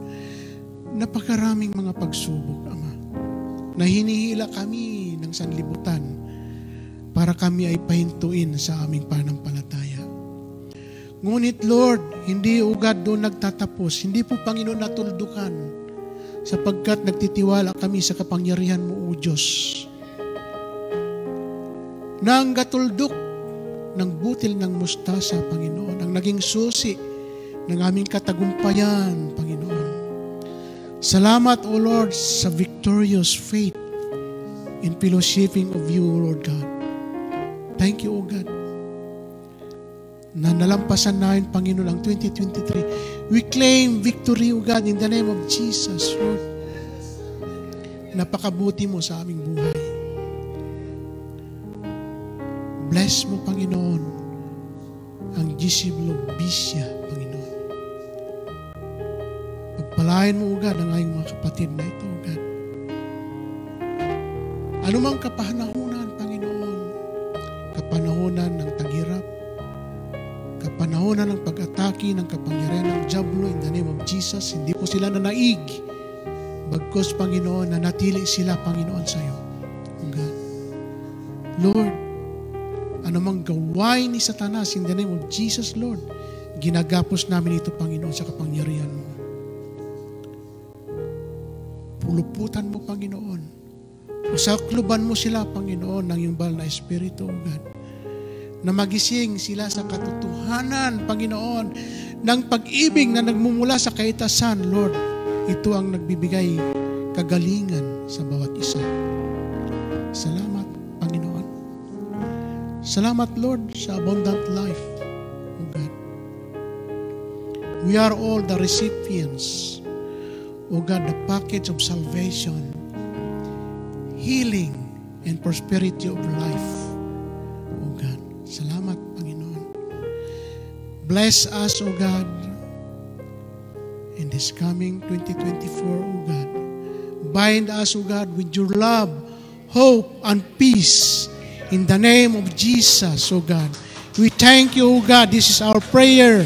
Napakaraming mga pagsubok, Ama, na hinihila kami ng sanlibutan para kami ay pahintuin sa aming pananampalataya. Ngunit, Lord, hindi, O God, doon nagtatapos. Hindi po, Panginoon, natuldukan sapagkat nagtitiwala kami sa kapangyarihan mo, O Diyos. Na ang gatuldok ng butil ng mustasa, Panginoon, ang naging susi ng aming katagumpayan, Panginoon. Salamat, O Lord, sa victorious faith in fellowshipping of you, O Lord God. Thank you, O God, na nalampasan namin, Panginoon, ang 2023. We claim victory, O God, in the name of Jesus, Lord. Napakabuti mo sa aming buhay. Bless mo, Panginoon, ang GC Blog Bisya, Panginoon. Pagpalain mo, O God, ang aming mga kapatid na ito, O God. Anumang kapanahunan, Panginoon, kapanahunan ng taghirap, kapanahonan ng pag-atake ng kapangyarihan ng Diablo in the name of Jesus, hindi po sila nanaig. Bagkus, Panginoon, nanatili sila, Panginoon, sa iyo. God. Lord, anumang gawain ni Satanas in the name of Jesus, Lord, ginagapos namin ito, Panginoon, sa kapangyarihan mo. Puluputan mo, Panginoon. Usakluban mo sila, Panginoon, ng iyong banal na Espiritu, O God, na magising sila sa katotohanan, Panginoon, ng pag-ibig na nagmumula sa kaitasan, Lord. Ito ang nagbibigay kagalingan sa bawat isa. Salamat, Panginoon. Salamat, Lord, sa abundant life, O God. We are all the recipients, O God, the package of salvation, healing, and prosperity of life, O God. Salamat, Panginoon. Bless us, O God, in this coming 2024, O God. Bind us, O God, with your love, hope, and peace in the name of Jesus, O God. We thank you, O God. This is our prayer.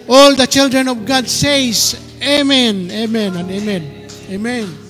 All the children of God says, Amen, Amen, and Amen. Amen.